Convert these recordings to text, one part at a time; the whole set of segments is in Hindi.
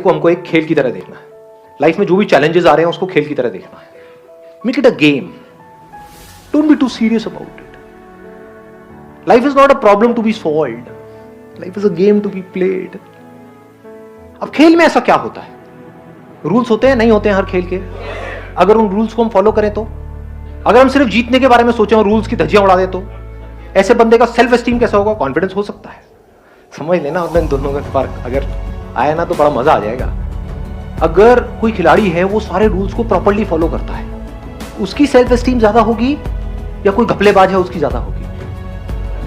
को हमको एक खेल की तरह देखना है। लाइफ में जो भी चैलेंजेस आ रहे हैं उसको खेल की तरह देखना है। Make it a game, don't be too serious about it. Life is not a problem to be solved, life is a game to be played. अब खेल में ऐसा क्या होता है? रूल्स होते हैं, नहीं होते हैं हर खेल के? अगर उन रूल्स को हम फॉलो करें तो, अगर हम सिर्फ जीतने के बारे में सोचें और रूल्स की धज्जियां उड़ा दे तो ऐसे बंदे का सेल्फ एस्टीम कैसा होगा, कॉन्फिडेंस हो सकता है? समझ लेना इन दोनों का फर्क अगर आया ना तो बड़ा मजा आ जाएगा। अगर कोई खिलाड़ी है वो सारे रूल्स को प्रॉपर्ली फॉलो करता है, उसकी सेल्फ एस्टीम ज्यादा होगी या कोई घपलेबाज है उसकी ज्यादा होगी?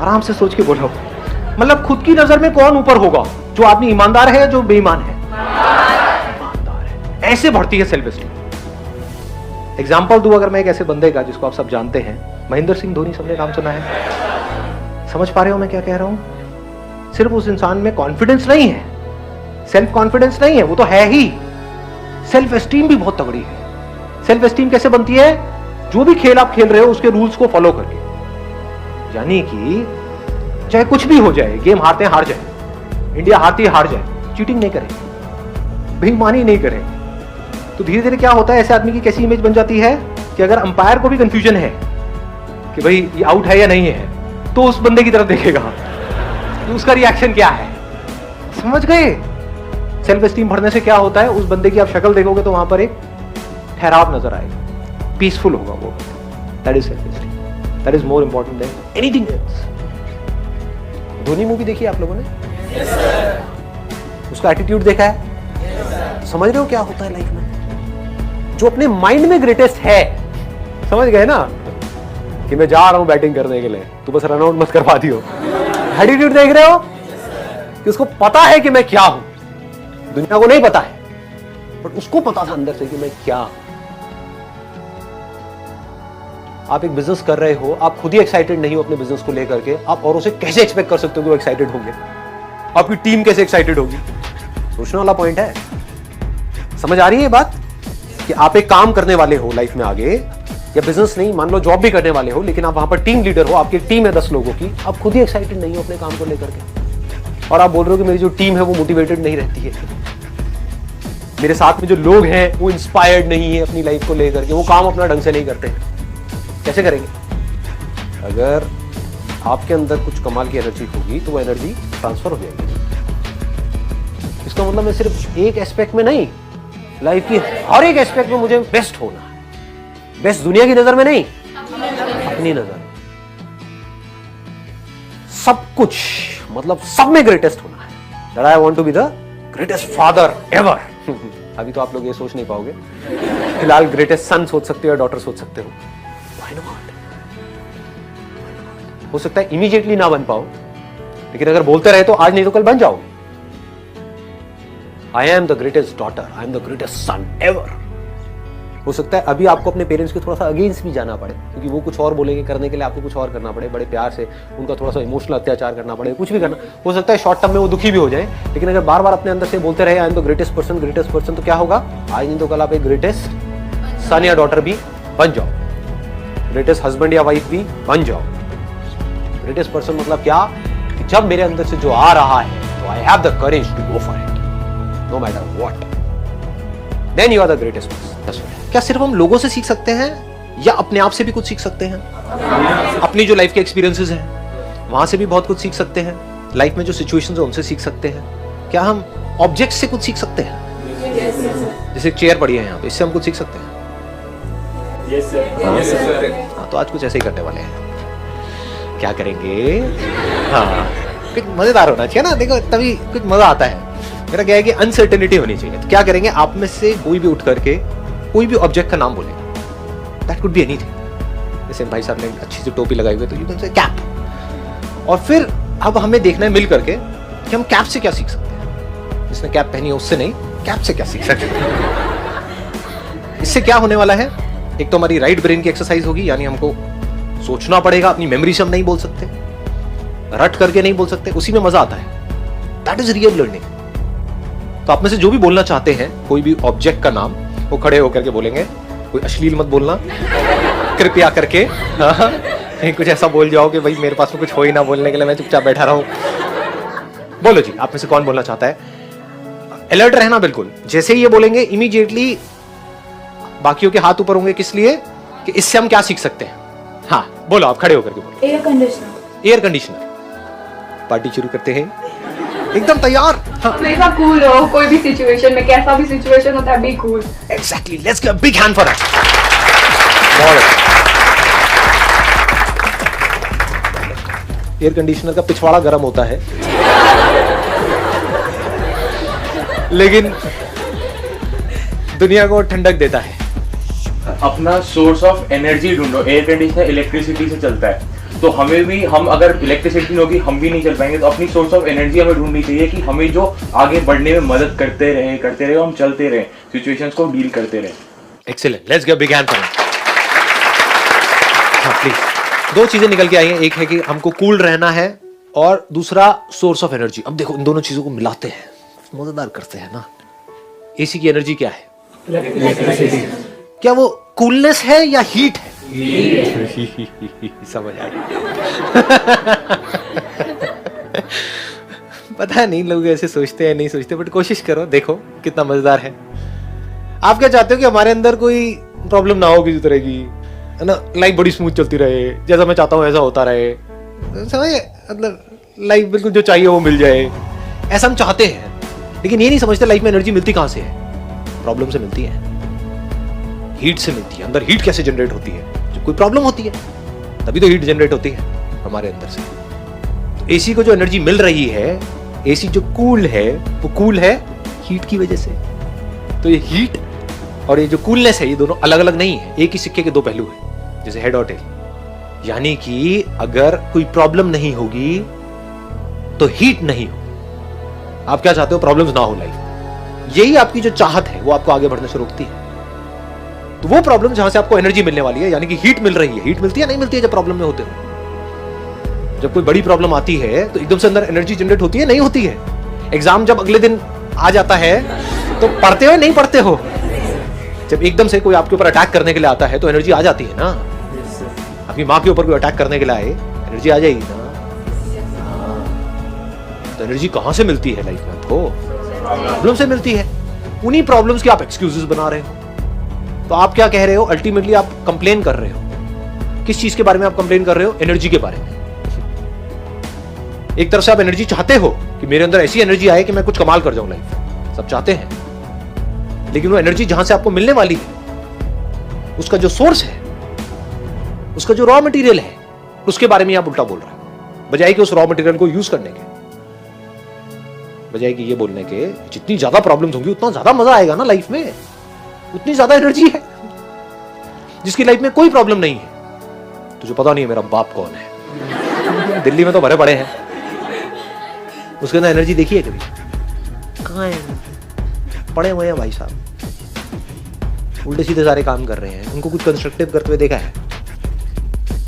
आराम से सोच के बोलो। मतलब खुद की नजर में कौन ऊपर होगा, जो आदमी ईमानदार है या जो बेईमान है? ईमानदार है। ऐसे बढ़ती है सेल्फ एस्टीम। एग्जाम्पल दूं अगर मैं एक ऐसे बंदे का जिसको आप सब जानते हैं, महेंद्र सिंह धोनी, सबने नाम सुना है। समझ पा रहे हो मैं क्या कह रहा हूं? सिर्फ उस इंसान में कॉन्फिडेंस नहीं है, सेल्फ कॉन्फिडेंस नहीं है, वो तो है ही, सेल्फ एस्टीम भी बहुत तगड़ी है। सेल्फ एस्टीम कैसे बनती है? जो भी खेल आप खेल रहे हो उसके रूल्स को फॉलो करके। यानी कि चाहे कुछ भी हो जाए, गेम हारते हैं हार जाए, इंडिया हारती है हार जाए, चीटिंग नहीं करें, बेईमानी नहीं करें, तो धीरे धीरे क्या होता है, ऐसे आदमी की कैसी इमेज बन जाती है कि अगर अंपायर को भी कंफ्यूजन है कि भाई ये आउट है या नहीं है, तो उस बंदे की तरफ देखेगा तो उसका रिएक्शन क्या है। समझ गए? सेल्फ एस्टीम बढ़ने से क्या होता है, उस बंदे की आप शक्ल देखोगे तो वहां पर एक ठहराव नजर आएगा, पीसफुल होगा वो। That is self esteem, that is more important than anything else. Dhoni movie देखी आप लोगों ने? yes, sir. उसका एटीट्यूड देखा है? yes, समझ रहे हो क्या होता है लाइफ में? जो अपने माइंड में ग्रेटेस्ट है, समझ गए ना कि मैं जा रहा हूं बैटिंग करने के लिए, तू बस रन आउट मत करवा दियो। एटीट्यूड देख रहे हो कि उसको पता है कि मैं क्या हूं, दुनिया को नहीं पता है, बट उसको पता था अंदर से कि मैं क्या हूं। आप एक बिजनेस कर रहे हो, आप खुद ही एक्साइटेड नहीं हो अपने बिजनेस को लेकर के, आप औरों से कैसे एक्सपेक्ट कर सकते हो कि वो एक्साइटेड होंगे? आपकी टीम कैसे एक्साइटेड होगी? सोचने वाला पॉइंट है। समझ आ रही है बात कि आप एक काम करने वाले हो लाइफ में आगे, या बिजनेस नहीं, मान लो जॉब भी करने वाले हो, लेकिन आप वहां पर टीम लीडर हो, आपकी टीम है 10 लोगों की, आप खुद ही एक्साइटेड नहीं हो अपने काम को लेकर के, और आप बोल रहे हो कि मेरी जो टीम है वो मोटिवेटेड नहीं रहती है, मेरे साथ में जो लोग हैं वो इंस्पायर्ड नहीं है अपनी लाइफ को लेकर के, वो काम अपना ढंग से नहीं करते। कैसे करेंगे? अगर आपके अंदर कुछ कमाल की एनर्जी होगी तो वो एनर्जी ट्रांसफर हो जाएगी। इसका मतलब मैं सिर्फ एक एस्पेक्ट में नहीं, लाइफ की हर एक एस्पेक्ट में मुझे बेस्ट होना है। बेस्ट दुनिया की नजर में नहीं, अपनी नजर में। सब कुछ मतलब सब में ग्रेटेस्ट होना है। That I want to be the greatest father ever. अभी तो आप लोग ये सोच नहीं पाओगे, फिलहाल ग्रेटेस्ट सन सोच सकते हो या डॉटर सोच सकते हो। Why not? हो सकता है इमीडिएटली ना बन पाओ, लेकिन अगर बोलते रहे तो आज नहीं तो कल बन जाओ। I am the greatest daughter, I am the greatest son ever. हो सकता है अभी आपको अपने पेरेंट्स के थोड़ा सा अगेंस्ट भी जाना पड़े, क्योंकि वो कुछ और बोलेंगे, करने के लिए आपको कुछ और करना पड़े, बड़े प्यार से उनका थोड़ा सा इमोशनल अत्याचार करना पड़े, कुछ भी करना हो सकता है। शॉर्ट टर्म में वो दुखी भी हो जाए, लेकिन अगर बार बार अपने अंदर से बोलते रहे I am the greatest person, तो क्या होगा? आज नहीं तो कल आप एक ग्रेटेस्ट सन या डॉटर भी बन जाओ, ग्रेटेस्ट हस्बैंड या वाइफ भी बन जाओ। ग्रेटेस्ट पर्सन मतलब क्या? कि जब मेरे अंदर से जो आ रहा है तो I have the courage to go for it, no matter what, then you are the greatest person. क्या सिर्फ हम लोगों से सीख सकते हैं या अपने आप से भी कुछ सीख सकते हैं? अपनी जो लाइफ के एक्सपीरियंसेस हैं वहां से भी बहुत कुछ सीख सकते हैं। लाइफ में जो सिचुएशंस है उनसे सीख सकते हैं। क्या हम ऑब्जेक्ट से कुछ सीख सकते हैं? जैसे एक चेयर पड़ी है यहाँ पे, इससे हम कुछ सीख सकते हैं? हाँ, तो आज कुछ ऐसे ही करने वाले हैं। क्या करेंगे? हाँ, कुछ मजेदार होना चाहिए ना, देखो तभी कुछ मजा आता है। मेरा क्या है कि अनसर्टेनिटी होनी चाहिए। तो क्या करेंगे, आप में से कोई भी उठ करके कोई भी ऑब्जेक्ट का नाम बोलेगा। That could be anything. जैसे भाई साहब ने अच्छी सी टोपी लगाई हुई, तो यू कैन से कैप। और फिर अब हमें देखना है मिल करके कि हम कैप से क्या सीख सकते हैं। जिसने कैप पहनी है उससे नहीं, कैप से क्या सीख सकते हैं। इससे क्या होने वाला है? एक तो हमारी राइट ब्रेन की एक्सरसाइज होगी, यानी हमको सोचना पड़ेगा, अपनी मेमोरी से हम नहीं बोल सकते, रट करके नहीं बोल सकते, उसी में मजा आता है। That is real learning. तो आप में से जो भी बोलना चाहते हैं कोई भी ऑब्जेक्ट का नाम, वो खड़े होकर के बोलेंगे। कोई अश्लील मत बोलना कृपया करके। कहीं कुछ ऐसा बोल जाओ कि भाई मेरे पास में कुछ हो ही ना बोलने के लिए, मैं चुपचाप बैठा रहा हूं। बोलो जी, आप में से कौन बोलना चाहता है? अलर्ट रहना बिल्कुल। जैसे ही ये बोलेंगे इमीडिएटली बाकियों के हाथ ऊपर होंगे, किस लिए कि इससे हम क्या सीख सकते हैं। हाँ बोलो, आप खड़े होकर के बोलो। Air conditioner. Air conditioner. Party शुरू करते हैं, एकदम तैयार। हाँ। हमेशा कूल रहो, कोई भी सिचुएशन में, कैसा भी सिचुएशन होता है, be cool. Exactly, let's give a big hand for that. Air conditioner का पिछवाड़ा गर्म होता है लेकिन दुनिया को ठंडक देता है। अपना सोर्स ऑफ एनर्जी ढूंढो। एयर कंडीशनर इलेक्ट्रिसिटी से चलता है, तो हमें भी, हम अगर इलेक्ट्रिसिटी होगी हम भी नहीं चल पाएंगे, तो अपनी सोर्स ऑफ एनर्जी हमें ढूंढनी चाहिए कि हमें जो आगे बढ़ने में मदद करते रहे, हम चलते रहे, सिचुएशंस को डील करते रहे। Excellent, let's give big hand for it. हाँ प्लीज। दो चीजें निकल के आई हैं, एक है कि हमको कूल रहना है और दूसरा सोर्स ऑफ एनर्जी। अब देखो इन दोनों चीजों को मिलाते हैं, मजेदार करते हैं ना। एसी की एनर्जी क्या है? क्या वो कूलनेस है या हीट है? समझ आ गया। पता नहीं लोग ऐसे सोचते हैं नहीं सोचते, बट कोशिश करो, देखो कितना मजेदार है। आप क्या चाहते हो कि हमारे अंदर कोई प्रॉब्लम ना हो किसी तरह की, है ना, लाइफ बड़ी स्मूथ चलती रहे, जैसा मैं चाहता हूँ ऐसा होता रहे, समझे, मतलब लाइफ बिल्कुल जो चाहिए वो मिल जाए, ऐसा हम चाहते हैं। लेकिन ये नहीं समझते लाइफ में एनर्जी मिलती कहां से है? प्रॉब्लम से मिलती है, हीट से मिलती है। अंदर हीट कैसे जनरेट होती है? जब कोई प्रॉब्लम होती है तभी तो हीट जनरेट होती है हमारे अंदर से। तो एसी को जो एनर्जी मिल रही है, एसी जो कूल है, वो कूल है हीट की वजह से। तो ये हीट और ये जो कूलनेस है, ये दोनों अलग अलग नहीं है, एक ही सिक्के के दो पहलू है, जैसे हेड और टेल। यानी कि अगर कोई प्रॉब्लम नहीं होगी तो हीट नहीं हो। आप क्या चाहते हो? प्रॉब्लम्स ना हो लाइफ में। यही आपकी जो चाहत है वो आपको आगे बढ़ने से रोकती है। तो वो प्रॉब्लम जहां से आपको एनर्जी मिलने वाली है, यानी कि हीट मिल रही है। हीट मिलती है नहीं मिलती है जब प्रॉब्लम में होते हो? जब कोई बड़ी प्रॉब्लम आती है तो एकदम से अंदर एनर्जी जनरेट होती है नहीं होती है? एग्जाम जब अगले दिन आ जाता है तो पढ़ते हो नहीं पढ़ते हो? जब एकदम से कोई आपके ऊपर अटैक करने के लिए आता है तो एनर्जी आ जाती है ना। अपनी माँ के ऊपर कोई अटैक करने के लिए आए, एनर्जी आ जाएगी ना। तो एनर्जी कहां से मिलती है लाइफ में? तो प्रॉब्लम से मिलती है। उन्हीं प्रॉब्लम्स के आप एक्सक्यूजेस बना रहे हो। तो आप क्या कह रहे हो? अल्टीमेटली आप कंप्लेन कर रहे हो। किस चीज के बारे में आप कंप्लेन कर रहे हो? एनर्जी के बारे में। एक तरफ से आप एनर्जी चाहते हो कि मेरे अंदर ऐसी एनर्जी आए कि मैं कुछ कमाल कर जाऊं लाइफ में, सब चाहते हैं। लेकिन वो एनर्जी जहां से आपको मिलने वाली है, उसका जो सोर्स है, उसका जो रॉ मटेरियल है, उसके बारे में आप उल्टा बोल रहे हो। बजाय कि उस रॉ मटेरियल को यूज करने के, बजाय कि ये बोलने के जितनी ज्यादा प्रॉब्लम्स होंगी उतना ज्यादा मजा आएगा ना लाइफ में, उतनी ज्यादा एनर्जी है। जिसकी लाइफ में कोई प्रॉब्लम नहीं है, तुझे पता नहीं है मेरा बाप कौन है, दिल्ली में तो भरे पड़े हैं, उसके अंदर एनर्जी देखी है कभी? कहां है? पड़े हुए हैं भाई साहब, उल्टे सीधे सारे काम कर रहे हैं। उनको कुछ कंस्ट्रक्टिव करते हुए देखा है?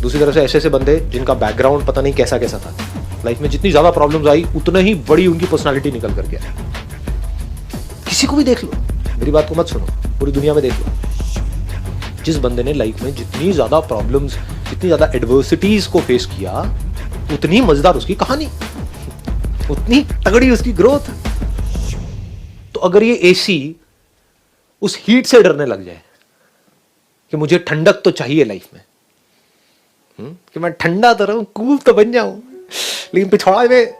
दूसरी तरफ से ऐसे ऐसे बंदे जिनका बैकग्राउंड पता नहीं कैसा कैसा था, लाइफ में जितनी ज्यादा प्रॉब्लम्स आई उतना ही बड़ी उनकी पर्सनालिटी निकल करके आई। किसी को भी देख लो, मेरी बात को मत सुनो, पूरी दुनिया में देख लो, जिस बंदे ने लाइफ में जितनी ज्यादा प्रॉब्लम्स, जितनी ज्यादा एडवर्सिटीज को फेस किया, उतनी मजेदार उसकी कहानी, उतनी तगड़ी उसकी ग्रोथ। तो अगर ये एसी उस हीट से डरने लग जाए कि मुझे ठंडक तो चाहिए लाइफ में, कि मैं ठंडा तो रहूं, कूल तो बन जाऊं, लेकिन पिछवाड़े में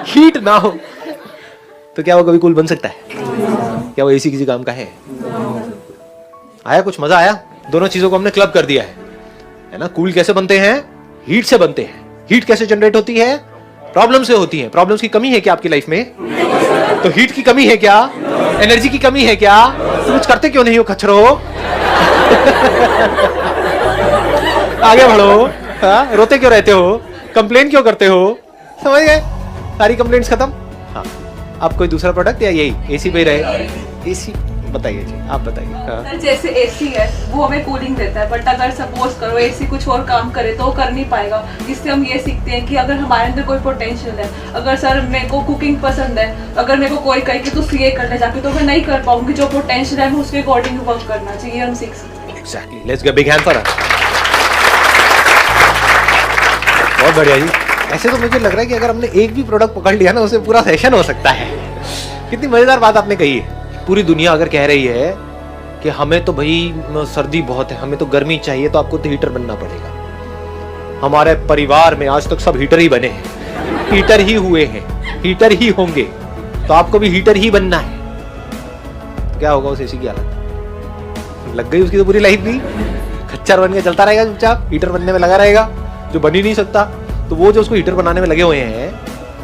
हीट ना हो, तो क्या वो कभी कूल बन सकता है? क्या वो एसी किसी काम का है? आया कुछ मजा आया? दोनों चीजों को हमने क्लब कर दिया है ना। कूल कैसे बनते हैं? हीट से बनते हैं। हीट कैसे जनरेट होती है? प्रॉब्लम से होती है। प्रॉब्लम्स की कमी है क्या आपकी लाइफ में? तो हीट की कमी है क्या? एनर्जी की कमी है क्या? तो कुछ करते क्यों नहीं हो खच्चरो? आगे बढ़ो। हाँ, रोते क्यों रहते हो? कंप्लेन क्यों करते हो? समझ गए? सारी कंप्लेंट्स खत्म। हाँ, आप कोई दूसरा प्रोडक्ट या यही एसी पे रहे? एसी बताइए जी, आप बताइए। हाँ। सर जैसे एसी है वो हमें कूलिंग देता है, बट अगर सपोज करो एसी कुछ और काम करे तो वो कर नहीं पाएगा। इससे हम ये सीखते हैं कि अगर हमारे अंदर कोई पोटेंशियल है, अगर सर मेरे को कुकिंग पसंद है, अगर मेरे को कोई कहे कि तू सीए करने जाके, तो मैं नहीं कर पाऊंगी। जो पोटेंशियल है उसके अकॉर्डिंग वर्क करना चाहिए, हम सीख सकते हैं। Exactly, let's give big hand for her. बहुत बढ़िया जी। ऐसे तो मुझे लग रहा है कि अगर हमने एक भी प्रोडक्ट पकड़ लिया ना, उससे पूरा सेशन हो सकता है, कितनी मजेदार बात आपने कही है। पूरी दुनिया अगर कह रही है कि हमें तो भाई सर्दी बहुत है, हमें तो गर्मी चाहिए, तो आपको तो हीटर बनना पड़ेगा। हमारे परिवार में आज तक सब हीटर ही बने हैं, हीटर ही हुए हैं, हीटर ही होंगे, तो आपको भी हीटर ही बनना है। तो क्या होगा उस एसी की हालत? लग गई उसकी तो पूरी लाइफ भी, खच्चर बन के चलता रहेगा चुपचाप, हीटर बनने में लगा रहेगा, जो बन ही नहीं सकता। तो वो जो उसको हीटर बनाने में लगे हुए हैं,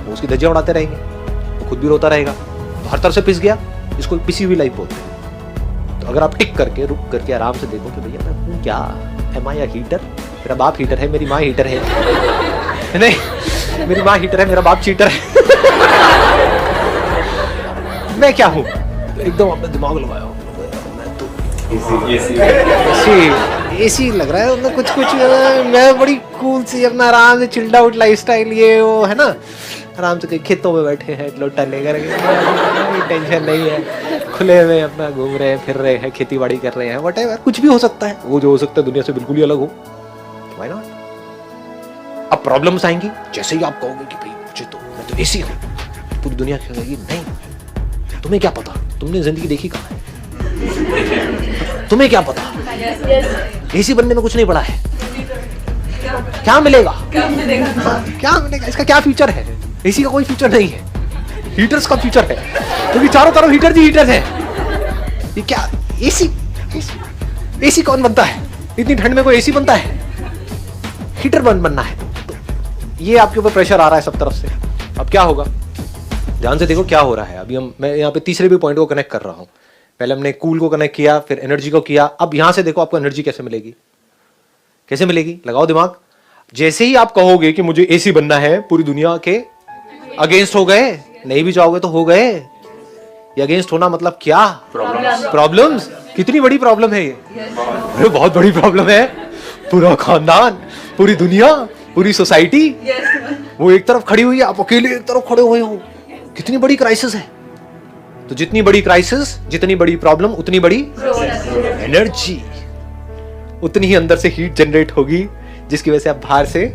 वो उसकी धज्जियां उड़ाते रहेंगे, वो खुद भी रोता रहेगा, तो हर तरफ से पिस गया, इसको पिसी हुई लाइफ बोलते हैं। तो अगर आप टिक करके रुक करके आराम से देखो कि भैया मैं हूँ क्या, एम आई अ हीटर, मेरा बाप हीटर है, मेरी माँ हीटर है, नहीं मेरी माँ हीटर है, मेरा बाप चीटर है, मैं क्या हूँ? एकदम अपना दिमाग लगाया, मैं तो एसी लग रहा है, मतलब कुछ मैं बड़ी कूल सी अपना आराम से चिल्ड आउट लाइफस्टाइल, ये वो है ना, आराम से कहीं खेतों में बैठे हैं लोटा लेकर, कोई टेंशन नहीं है, खुले में अपना घूम रहे हैं, फिर रहे हैं, खेती बाड़ी कर रहे हैं, व्हाटएवर, कुछ भी हो सकता है। वो जो हो सकता है दुनिया से बिल्कुल ही अलग हो, व्हाई नॉट? अब प्रॉब्लम्स आएंगी, जैसे ही आप कहोगे कि भाई मुझे तो, मैं तो एसी हूँ, पूरी दुनिया कहेगी नहीं, तुम्हें क्या पता, तुमने जिंदगी देखी कहाँ है, तुम्हें क्या पता, एसी बनने में कुछ नहीं पड़ा है, क्या मिलेगा, क्या मिलेगा, इसका क्या फ्यूचर है? एसी का कोई फ्यूचर नहीं है, हीटर्स का फ्यूचर है, क्योंकि चारों तरफ हीटर ही हीटर है। ये क्या एसी, एसी कौन बनता है? इतनी ठंड में कोई एसी बनता है? हीटर बनना है। तो ये आपके ऊपर प्रेशर आ रहा है सब तरफ से। अब क्या होगा, ध्यान से देखो क्या हो रहा है। अभी मैं यहाँ पे तीसरे भी पॉइंट को कनेक्ट कर रहा हूँ। पहले हमने कूल को कनेक्ट किया, फिर एनर्जी को किया। अब यहां से देखो आपको एनर्जी कैसे मिलेगी, कैसे मिलेगी, लगाओ दिमाग। जैसे ही आप कहोगे कि मुझे एसी बनना है, पूरी दुनिया के अगेंस्ट हो गए, नहीं भी चाहोगे तो हो गए। ये अगेंस्ट होना मतलब क्या? प्रॉब्लम्स। कितनी बड़ी प्रॉब्लम है ये? अरे बहुत बड़ी प्रॉब्लम है। पूरा खानदान, पूरी दुनिया, पूरी सोसाइटी वो एक तरफ खड़ी हुई है, आप अकेले एक तरफ खड़े हुए हो। कितनी बड़ी क्राइसिस है। तो जितनी बड़ी क्राइसिस, जितनी बड़ी प्रॉब्लम, उतनी बड़ी एनर्जी, उतनी ही अंदर से हीट जनरेट होगी, जिसकी वजह से आप बाहर से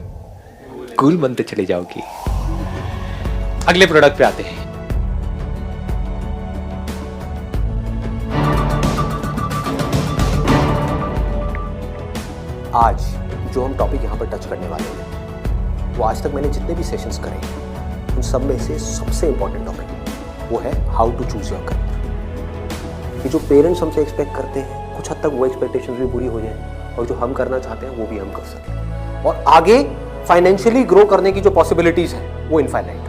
कूल बनते चले जाओगी। अगले प्रोडक्ट पे आते हैं। आज जो हम टॉपिक यहां पर टच करने वाले हैं, वो आज तक मैंने जितने भी सेशंस करे हैं, उन सब में से सबसे इंपॉर्टेंट टॉपिक वो है how to choose your career. कि जो पेरेंट्स हमसे एक्सपेक्ट करते हैं, कुछ हद तक वो एक्सपेक्टेशंस भी पूरी हो जाए, और जो हम करना चाहते हैं वो भी हम कर सकें, और आगे फाइनेंशियली ग्रो करने की जो पॉसिबिलिटीज है वो इनफाइनाइट।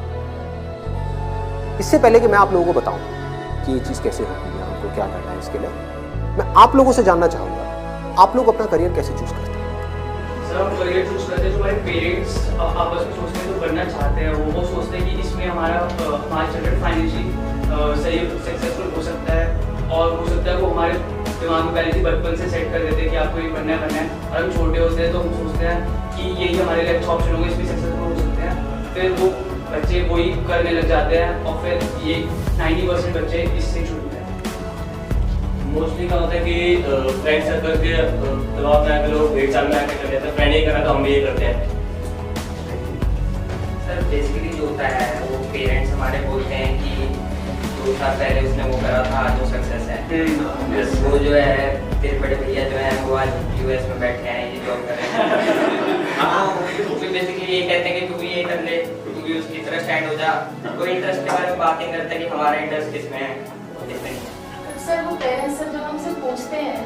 इससे पहले कि मैं आप लोगों को बताऊं कि ये चीज कैसे होगी या हमको क्या करना है, इसके लिए मैं आप लोगों से जानना चाहूंगा, आप लोग अपना करियर कैसे चूज करते हैं? सर, हम करियर चूज करते हैं जो हमारे पेरेंट्स आपस में सोचते हैं, जो बनना चाहते हैं, वो सोचते हैं कि इसमें हमारा चिल्ड्रन फाइनेंशियली सही सक्सेसफुल हो सकता है, और हो सकता है वो हमारे दिमाग में पहले से बचपन से सेट कर देते हैं कि आपको ये बनना है। और हम छोटे होते हैं तो हम सोचते हैं कि यही हमारे लिए अच्छा ऑप्शन होगा, इसमें सक्सेसफुल हो सकते हैं। फिर वो बच्चे वही करने लग जाते हैं, और फिर ये 90% बच्चे इससे छूटते हैं। मोस्टली क्या होता है कि फ्रेंड सर्कल के दबाव में आकर लोग 1 साल में आकर कर लेते हैं, फ्रेंड नहीं करना तो हम भी ये करते हैं। सर बेसिकली जो होता है वो पेरेंट्स हमारे बोलते हैं कि 2 साल पहले उसने वो करा था, जो सक्सेस है वो जो है तेरे बड़े भैया जो है वो आज यूएस में बैठे हैं, ये जॉब कर रहे हैं। हाँ, वो भी बेसिकली ये कहते हैं कि तू भी ये कर ले, तू भी उसकी तरह स्टैंड हो जा। कोई इंटरेस्ट के बारे में बात नहीं करता कि हमारा इंटरेस्ट किसमें है, किसमें नहीं। सर वो पेरेंट्स जब हमसे पूछते हैं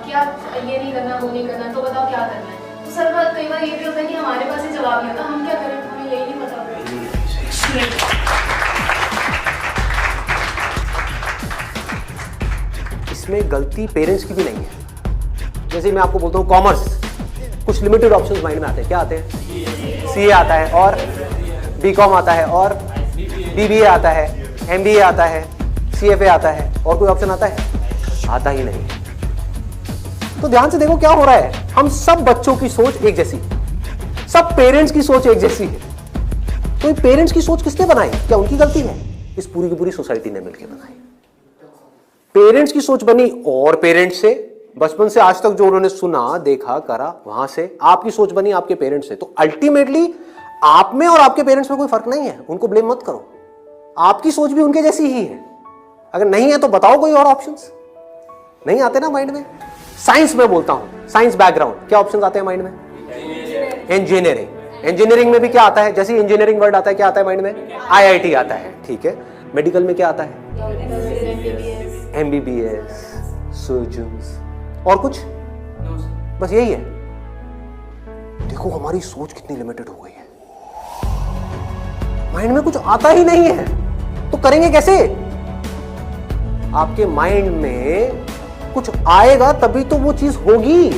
कि आप ये नहीं करना, वो नहीं करना, तो बताओ क्या करना है, तो सर कई बार ये भी होता है कि हमारे पास ये जवाब नहीं होता, हम क्या करें, हमें यही नहीं पता। इसमें गलती पेरेंट्स की भी नहीं है। जैसे मैं आपको बोलता हूँ कॉमर्स, कुछ लिमिटेड ऑप्शंस माइंड में आते हैं। क्या आते हैं? सीए आता है, और बीकॉम आता है, और बीबीए आता है, एमबीए आता है, सीएफए आता है, और कोई ऑप्शन आता है? आता ही नहीं। तो ध्यान से देखो क्या हो रहा है। हम सब बच्चों की सोच एक जैसी, सब पेरेंट्स की सोच एक जैसी है। तो ये पेरेंट्स की सोच किसने बनाई? क्या उनकी गलती है? इस पूरी की पूरी सोसाइटी ने मिलकर बनाई। पेरेंट्स की सोच बनी, और पेरेंट्स से बचपन से आज तक जो उन्होंने सुना, देखा, करा, वहां से आपकी सोच बनी आपके पेरेंट्स से। तो अल्टीमेटली आप में और आपके पेरेंट्स में कोई फर्क नहीं है, उनको ब्लेम मत करो। आपकी सोच भी उनके जैसी ही है। अगर नहीं है तो बताओ कोई और ऑप्शंस। नहीं आते ना माइंड में। साइंस में बोलता हूं, साइंस बैकग्राउंड, क्या ऑप्शंस आते हैं माइंड में? इंजीनियरिंग। इंजीनियरिंग में भी क्या आता है? जैसे इंजीनियरिंग वर्ड आता है, क्या आता है माइंड में? IIT आता है, ठीक है। मेडिकल में क्या आता है? MBBS, सर्जन्स, और कुछ? बस यही है। देखो हमारी सोच कितनी लिमिटेड हो गई है। माइंड में कुछ आता ही नहीं है तो करेंगे कैसे? आपके माइंड में कुछ आएगा तभी तो वो चीज होगी।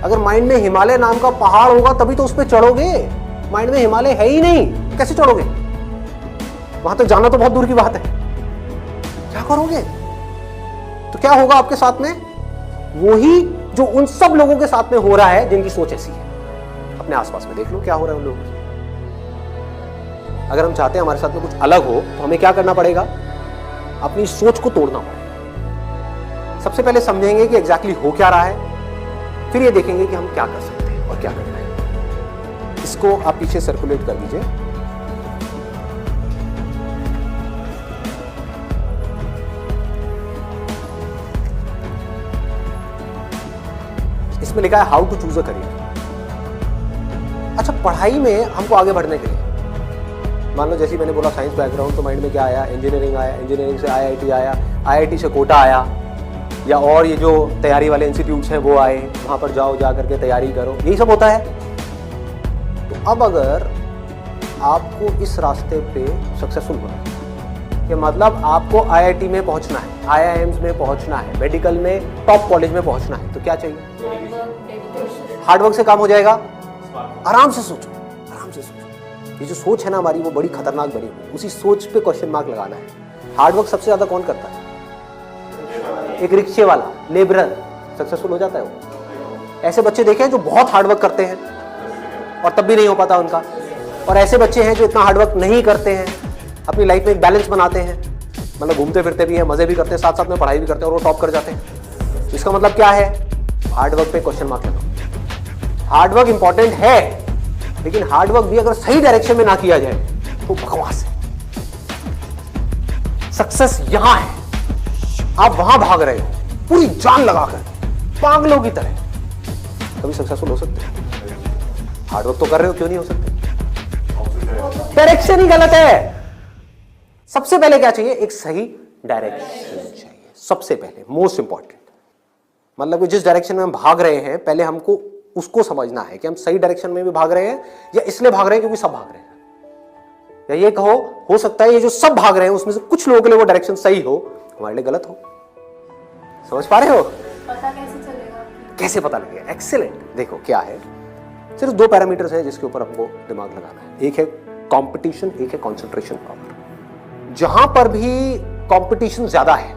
अगर माइंड में हिमालय नाम का पहाड़ होगा तभी तो उस पर चढ़ोगे। माइंड में हिमालय है ही नहीं, कैसे चढ़ोगे? वहां तक जाना तो बहुत दूर की बात है। क्या करोगे? तो क्या होगा आपके साथ में? वही जो उन सब लोगों के साथ में हो रहा है जिनकी सोच ऐसी है। अपने आसपास में देख लो क्या हो रहा है उन लोगों से। अगर हम चाहते हैं हमारे साथ में कुछ अलग हो तो हमें क्या करना पड़ेगा? अपनी सोच को तोड़ना होगा। सबसे पहले समझेंगे कि एग्जैक्टली हो क्या रहा है, फिर ये देखेंगे कि हम क्या कर सकते हैं और क्या करना है। इसको आप पीछे सर्कुलेट कर दीजिए। इसमें लिखा है how to choose a career. अच्छा, पढ़ाई में हमको आगे बढ़ने के लिए, मान लो जैसे मैंने बोला साइंस बैकग्राउंड, तो माइंड में क्या आया? इंजीनियरिंग आया, इंजीनियरिंग से IIT आया, IIT से कोटा आया, या और ये जो तैयारी वाले इंस्टीट्यूट्स हैं वो आए, वहां पर जाओ, जा करके तैयारी करो, यही सब होता है। तो अब अगर आपको इस रास्ते पे सक्सेसफुल होना है, कि मतलब आपको IIT में पहुंचना है, IIMs में पहुंचना है, मेडिकल में टॉप कॉलेज में पहुंचना है, तो क्या चाहिए? हार्डवर्क से काम हो जाएगा। आराम से सोचो, आराम से सोचो। ये जो सोच है ना हमारी, वो बड़ी खतरनाक बनी हुई। उसी सोच पे क्वेश्चन मार्क लगाना है। हार्डवर्क सबसे ज्यादा कौन करता है? एक रिक्शे वाला, लेबरर सक्सेसफुल हो जाता है वो। ऐसे बच्चे देखे हैं जो बहुत हार्डवर्क करते हैं और तब भी नहीं हो पाता उनका, और ऐसे बच्चे हैं जो इतना हार्डवर्क नहीं करते हैं, अपनी लाइफ में एक बैलेंस बनाते हैं, मतलब घूमते फिरते भी हैं, मजे भी करते हैं, साथ साथ में पढ़ाई भी करते हैं और वो टॉप कर जाते हैं। तो इसका मतलब क्या है? हार्डवर्क पे क्वेश्चन मार्क लगाओ। हार्डवर्क इंपॉर्टेंट है, लेकिन हार्डवर्क भी अगर सही डायरेक्शन में ना किया जाए तो बकवास है। सक्सेस यहां है, आप वहां भाग रहे हो पूरी जान लगाकर, पागलों की तरह, कभी सक्सेसफुल हो सकते हैं? हार्डवर्क तो कर रहे हो, क्यों नहीं हो सकते? डायरेक्शन ही गलत है। सबसे पहले क्या चाहिए? एक सही डायरेक्शन चाहिए, सबसे पहले, मोस्ट इंपॉर्टेंट। मतलब कि जिस डायरेक्शन में हम भाग रहे हैं, पहले हमको उसको समझना है कि हम सही डायरेक्शन में भी भाग रहे हैं या इसलिए भाग रहे हैं क्योंकि सब भाग रहे हैं। या ये कहो, हो सकता है ये जो सब भाग रहे हैं उसमें से कुछ लोगों के लिए वो डायरेक्शन सही हो, हमारे लिए गलत हो। समझ पा रहे हो? पता कैसे चलेगा? कैसे पता लगेगा? एक्सीलेंट। देखो क्या है, सिर्फ दो पैरामीटर्स हैं जिसके ऊपर हमको दिमाग लगाना है। एक है कंपटीशन, एक है कंसंट्रेशन पावर। जहां पर भी कंपटीशन ज्यादा है,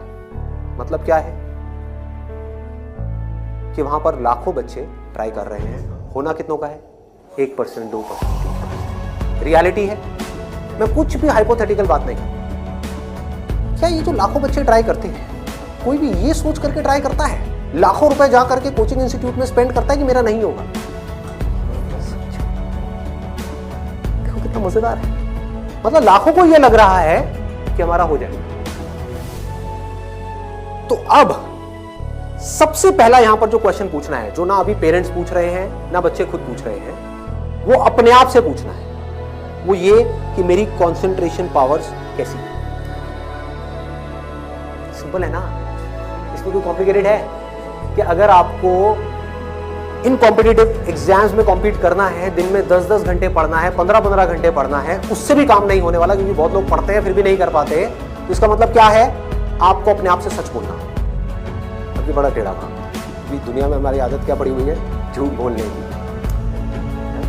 मतलब क्या है कि वहां पर लाखों बच्चे ट्राई कर रहे हैं, होना कितनों का है? 1%, 2%, 3%। रियलिटी है, मैं कुछ भी हाइपोथेटिकल बात नहीं करता। क्या ये जो लाखों बच्चे ट्राई करते हैं, कोई भी ये सोच करके ट्राई करता है? लाखों रुपए जा करके कोचिंग इंस्टीट्यूट में स्पेंड करता है कि मेरा नहीं होगा? देखो कितना मजेदार है। मतलब लाखों को यह लग रहा है कि हमारा हो जाएगा। तो अब सबसे पहला यहां पर जो क्वेश्चन पूछना है, जो ना अभी पेरेंट्स पूछ रहे हैं ना बच्चे खुद पूछ रहे हैं, वो अपने आप से पूछना है। वो ये कि मेरी कंसंट्रेशन पावर्स कैसी है। सिंपल है ना, इसमें कोई कॉम्प्लिकेटेड है? कि अगर आपको इन कॉम्पिटिटिव एग्जाम्स में कॉम्पीट करना है, दिन में 10-10 घंटे पढ़ना है, 15-15 घंटे पढ़ना है, उससे भी काम नहीं होने वाला, क्योंकि बहुत लोग पढ़ते हैं फिर भी नहीं कर पाते। तो इसका मतलब क्या है? आपको अपने आप से सच बोलना। अभी बड़ा टेढ़ा काम, अभी दुनिया में हमारी आदत क्या पड़ी हुई है? झूठ बोलने की।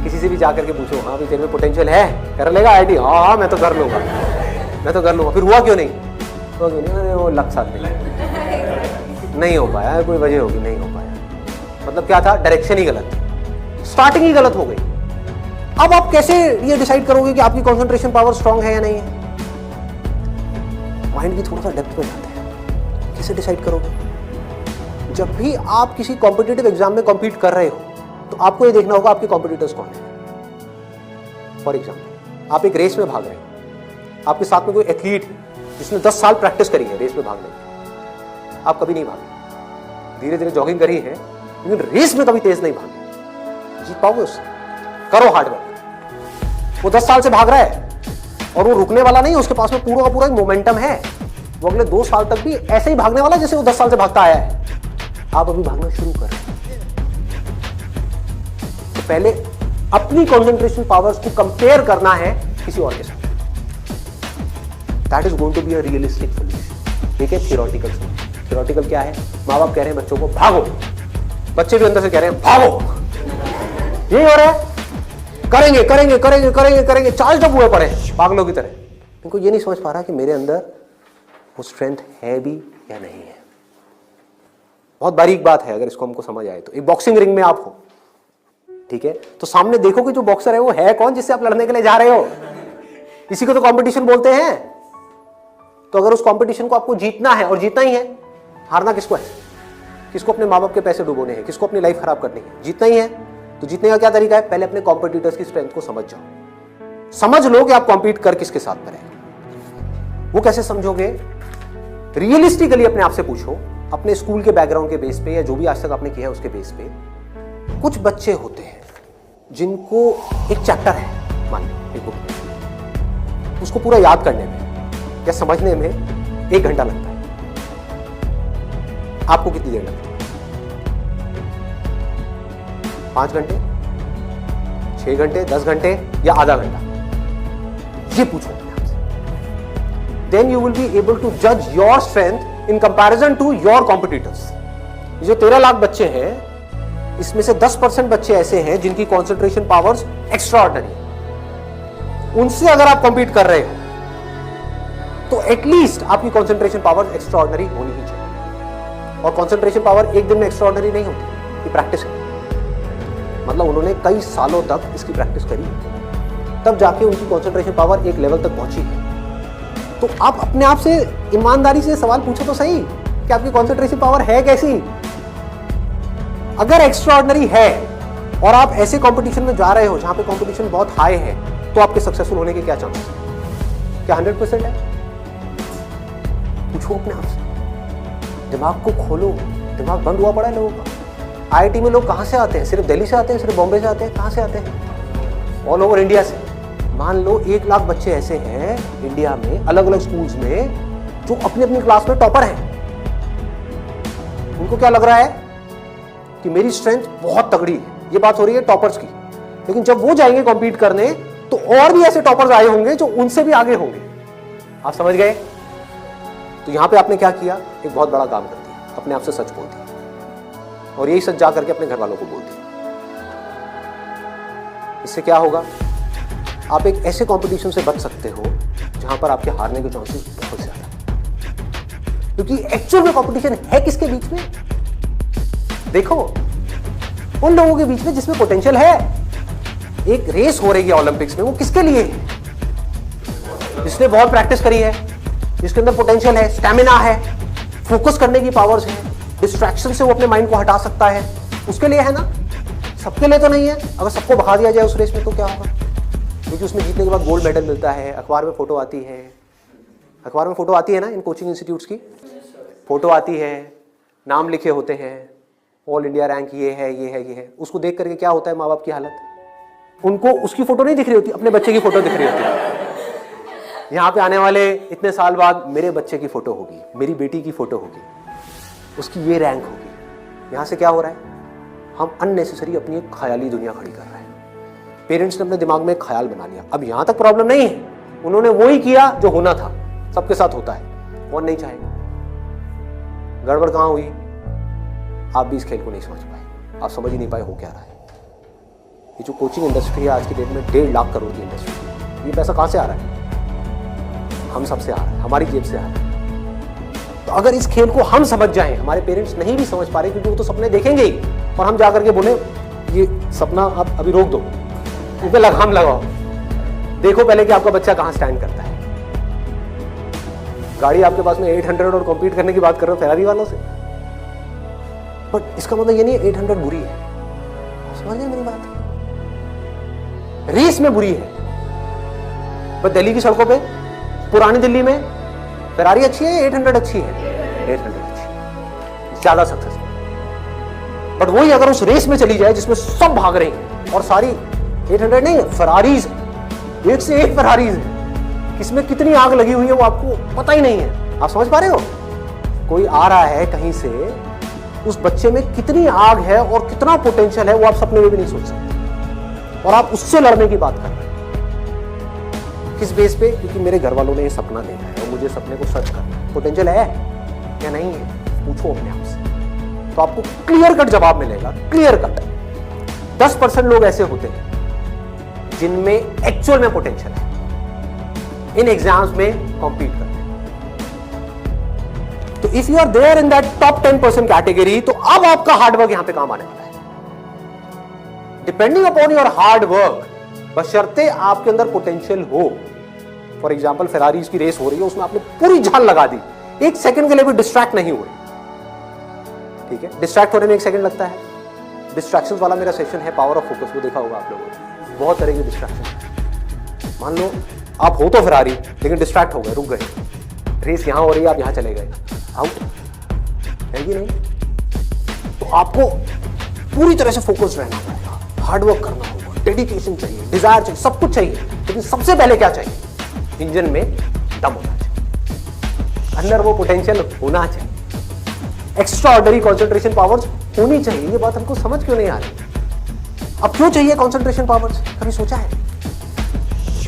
किसी से भी जाकर के पूछो, हाँ भाई तेरे में पोटेंशियल है, कर लेगा IIT? हाँ मैं तो कर लूंगा, मैं तो कर लूंगा। फिर हुआ क्यों नहीं? हुआ क्यों नहीं? अरे वो लक साथ नहीं हो पाया, कोई वजह होगी, नहीं हो पाया। मतलब क्या था? डायरेक्शन ही गलत, स्टार्टिंग ही गलत हो गई। अब आप कैसे ये डिसाइड करोगे कि आपकी कंसंट्रेशन पावर स्ट्रांग है या नहीं है? माइंड की थोड़ा सा डेप्थ में जाते हैं। कैसे डिसाइड करोगे? जब भी आप किसी कॉम्पिटिटिव एग्जाम में कॉम्पीट कर रहे हो, तो आपको ये देखना होगा आपके कॉम्पिटिटर्स कौन है। फॉर एग्जाम्पल, आप एक रेस में भाग रहे हो, आपके साथ में कोई एथलीट जिसने 10 साल प्रैक्टिस करी है रेस में भागने की, आप कभी नहीं भागे, धीरे धीरे जॉगिंग करी है, लेकिन रेस में कभी तेज नहीं भागे, जीत पाओगे उससे? करो हार्ड वर्क। वो 10 साल से भाग रहा है और वो रुकने वाला नहीं है, उसके पास में पूरा का पूरा एक मोमेंटम है, वो अगले 2 साल तक भी ऐसे ही भागने वाला जैसे वो 10 साल से भागता आया है। आप अभी भागना शुरू करें। तो पहले अपनी कंसंट्रेशन पावर्स को कंपेयर करना है किसी और के साथ। That is going to be a realistic solution. ठीक है, थियोरेटिकल सोल्यूशन। थियोरेटिकल क्या है? माँ बाप कह रहे हैं बच्चों को भागो, बच्चे भी अंदर से कह रहे हैं भागो, यही हो रहा है, करेंगे करेंगे करेंगे करेंगे करेंगे, चार्ज अप हुए पड़े पागलों की तरह। इनको ये नहीं समझ पा रहा कि मेरे अंदर वो स्ट्रेंथ है भी या नहीं है। बहुत बारीक बात है, अगर इसको हमको समझ आए तो। एक बॉक्सिंग रिंग में आप हो, ठीक है, तो सामने देखो कि जो बॉक्सर है वो है कौन जिससे आप लड़ने के लिए जा रहे हो। इसी को तो कंपटीशन बोलते हैं। तो अगर उस कंपटीशन को आपको जीतना है, और जीतना ही है, हारना किसको है? किसको अपने माँ बाप के पैसे डुबोने हैं, किसको अपनी लाइफ खराब करनी है? जीतना ही है। तो जीतने का क्या तरीका है? पहले अपने कॉम्पिटिटर्स की स्ट्रेंथ को समझ जाओ, समझ लो कि आप कॉम्पीट कर किसके साथ में रहे। वो कैसे समझोगे? रियलिस्टिकली अपने आप से पूछो, अपने स्कूल के बैकग्राउंड के बेस पे या जो भी आज तक आपने किया है उसके बेस पे। कुछ बच्चे होते हैं जिनको एक चैप्टर है, मान लो एक बुक में, उसको पूरा याद करने में या समझने में 1 घंटा लगता है। आपको कितनी देर लगती है? 5 घंटे, 6 घंटे, 10 घंटे या आधा घंटा? ये पूछो अपने आप से। Then you will be able to जज your strength in comparison to your competitors. जो 13 लाख बच्चे हैं, इसमें से 10% बच्चे ऐसे हैं जिनकी कंसंट्रेशन पावर्स एक्स्ट्रा ऑर्डिनरी है। उनसे अगर आप कॉम्पीट कर रहे हो तो एटलीस्ट आपकी कंसंट्रेशन पावर एक्स्ट्रा ऑर्डिनरी होनी ही चाहिए। और कंसंट्रेशन पावर एक दिन में एक्स्ट्रा ऑर्डिनरी नहीं होती, ये प्रैक्टिस है। मतलब उन्होंने कई सालों तक इसकी प्रैक्टिस करी, तब जाके उनकी कंसंट्रेशन पावर एक लेवल तक पहुंची है। तो आप अपने आप से ईमानदारी से सवाल पूछो तो सही कि आपकी कंसंट्रेशन पावर है कैसी। अगर एक्स्ट्रा ऑर्डिनरी है और आप ऐसे कंपटीशन में जा रहे हो जहां पे कंपटीशन बहुत हाई है, तो आपके सक्सेसफुल होने के क्या चांसेस हैं? क्या 100% है? पूछो अपने आप से, दिमाग को खोलो। दिमाग बंद हुआ पड़ा है लोगों का। आईआईटी में लोग कहां से आते हैं? सिर्फ दिल्ली से आते हैं? सिर्फ बॉम्बे से आते हैं? कहां से आते हैं? ऑल ओवर इंडिया से। मान लो 1 लाख बच्चे ऐसे हैं इंडिया में, अलग अलग स्कूल्स में, जो अपनी अपनी क्लास में टॉपर हैं। उनको क्या लग रहा है कि मेरी स्ट्रेंथ बहुत तगड़ी है। ये बात हो रही है टॉपर्स की। लेकिन जब वो जाएंगे कॉम्पीट करने, तो और भी ऐसे टॉपर्स आए होंगे जो उनसे भी आगे होंगे। आप समझ गए? तो यहां पे आपने क्या किया? एक बहुत बड़ा काम कर दिया, अपने आप से सच बोल दिया, और यही सच जा करके अपने घर वालों को बोल दिया। इससे क्या होगा? आप एक ऐसे कंपटीशन से बच सकते हो जहां पर आपके हारने के चांसेस बहुत ज्यादा, क्योंकि एक्चुअल में कंपटीशन है किसके बीच में? देखो, उन लोगों के बीच में जिसमें पोटेंशियल है। एक रेस हो रही है ओलंपिक्स में, वो किसके लिए है? जिसने बहुत प्रैक्टिस करी है, जिसके अंदर पोटेंशियल है, स्टैमिना है, फोकस करने की पावर्स है, डिस्ट्रैक्शन से वो अपने माइंड को हटा सकता है, उसके लिए है ना। सबके लिए तो नहीं है। अगर सबको भगा दिया जाए उस रेस में तो क्या होगा? क्योंकि उसमें जीतने के बाद गोल्ड मेडल मिलता है, अखबार में फोटो आती है। अखबार में फोटो आती है ना, इन कोचिंग इंस्टीट्यूट्स की फोटो आती है, नाम लिखे होते हैं, ऑल इंडिया रैंक ये है ये है ये है। उसको देख करके क्या होता है माँ बाप की हालत? उनको उसकी फोटो नहीं दिख रही होती, अपने बच्चे की फोटो दिख रही होती है। यहाँ पे आने वाले इतने साल बाद मेरे बच्चे की फोटो होगी, मेरी बेटी की फोटो होगी, उसकी ये रैंक होगी। यहाँ से क्या हो रहा है? हम अननेसेसरी अपनी एक ख्याली दुनिया खड़ी कर रहे हैं। पेरेंट्स ने अपने दिमाग में एक ख्याल बना लिया। अब यहाँ तक प्रॉब्लम नहीं है, उन्होंने वो ही किया जो होना था, सबके साथ होता है, कौन नहीं चाहेगा? गड़बड़ कहाँ हुई? आप भी इस खेल को नहीं समझ पाए, आप समझ ही नहीं पाए हो क्या रहा है। ये जो कोचिंग इंडस्ट्री है आज की डेट में 1.5 लाख करोड़ की इंडस्ट्री, ये पैसा कहाँ से आ रहा है? हम सबसे आ रहा है, हमारी जेब से आ रहा है। तो अगर इस खेल को हम समझ जाएं, हमारे पेरेंट्स नहीं भी समझ पा रहे क्योंकि वो तो सपने देखेंगे ही, और हम जाकर के बोले ये सपना आप अभी रोक दो, इस पे लगाम लगाओ, देखो पहले कि आपका बच्चा कहाँ स्टैंड करता है। गाड़ी आपके पास में 800 और कॉम्पीट करने की बात कर रहे हो फेरारी वालों से, बट इसका मतलब ये नहीं है 800 बुरी है। समझ गए मेरी बात? रेस में बुरी है, पर दिल्ली की सड़कों पे पुरानी दिल्ली में फेरारी अच्छी है, 800 अच्छी है, 800 अच्छी है, ज्यादा सक्सेसफुल। बट वही अगर उस रेस में चली जाए जिसमें सब भाग रहे हैं और सारी 800 नहीं है, फेरारीज, एक से एक फेरारीज है, किसमें कितनी आग लगी हुई है वो आपको पता ही नहीं है। आप समझ पा रहे हो? कोई आ रहा है कहीं से, उस बच्चे में कितनी आग है और कितना पोटेंशियल है वो आप सपने में भी नहीं सोच सकते, और आप उससे लड़ने की बात कर रहे हैं। किस बेस पे? क्योंकि मेरे घर वालों ने ये सपना देखा है और मुझे सपने को सच करना है। पोटेंशियल है या नहीं है? पूछो अपने आप से, तो आपको क्लियर कट जवाब मिलेगा, क्लियर कट। 10% लोग ऐसे होते हैं जिनमें एक्चुअल में पोटेंशियल है, इन एग्जाम्स में कॉम्पीट करते हैं। तो if you are there in that top 10% category, तो अब आपका हार्डवर्क यहां पे काम आने वाला है। Depending upon your hard work, बशर्ते आपके अंदर पोटेंशियल हो। फॉर एग्जाम्पल फेरारीज की रेस हो रही है, उसमें आपने पूरी जान लगा दी, एक सेकंड के लिए भी डिस्ट्रैक्ट नहीं हुए। ठीक है, डिस्ट्रैक्ट होने में एक सेकंड लगता है। डिस्ट्रैक्शंस वाला मेरा सेशन है पावर ऑफ फोकस, वो देखा होगा आप लोगों ने, बहुत तरह की डिस्ट्रैक्शन। मान लो आप हो तो फेरारी, लेकिन डिस्ट्रैक्ट हो गए, रुक गए, रेस यहां हो रही है, आप यहां चले गए, आउट है कि नहीं? तो आपको पूरी तरह से फोकस रहना पड़ेगा, हार्डवर्क करना होगा, डेडिकेशन चाहिए, डिजायर चाहिए, सब कुछ चाहिए। लेकिन सबसे पहले क्या चाहिए? इंजन में दम होना चाहिए, अंदर वो पोटेंशियल होना चाहिए, एक्स्ट्रा ऑर्डिनरी कॉन्सेंट्रेशन पावर्स होनी चाहिए। ये बात हमको समझ क्यों नहीं आ रही? अब क्यों चाहिए कॉन्सेंट्रेशन पावर्स? कभी सोचा है?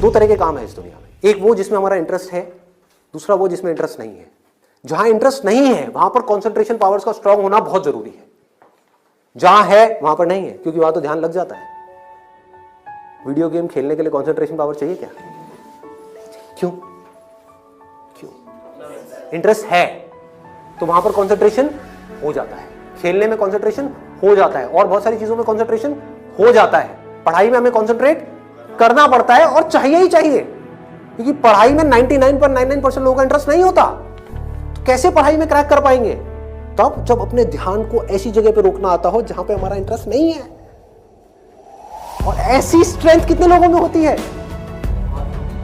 दो तरह के काम है इस दुनिया में, एक वो जिसमें हमारा इंटरेस्ट है, दूसरा वो जिसमें इंटरेस्ट नहीं है। जहां इंटरेस्ट नहीं है वहां पर कॉन्सेंट्रेशन पावर्स का स्ट्रांग होना बहुत जरूरी है, जहां है वहां पर नहीं है, क्योंकि वहां तो ध्यान लग जाता है। वीडियो गेम खेलने के लिए कॉन्सेंट्रेशन पावर चाहिए क्या? क्यों? क्यों? इंटरेस्ट है तो वहां पर कॉन्सेंट्रेशन हो जाता है, खेलने में कॉन्सेंट्रेशन हो जाता है, और बहुत सारी चीजों में कॉन्सेंट्रेशन हो जाता है। पढ़ाई में हमें कॉन्सेंट्रेट करना पड़ता है, और चाहिए ही चाहिए, क्योंकि पढ़ाई में 99.99% लोगों का इंटरेस्ट नहीं होता। तो कैसे पढ़ाई में क्रैक कर पाएंगे? तब जब अपने ध्यान को ऐसी जगह पे रोकना आता हो जहां पे हमारा इंटरेस्ट नहीं है। और ऐसी स्ट्रेंथ कितने लोगों में होती है?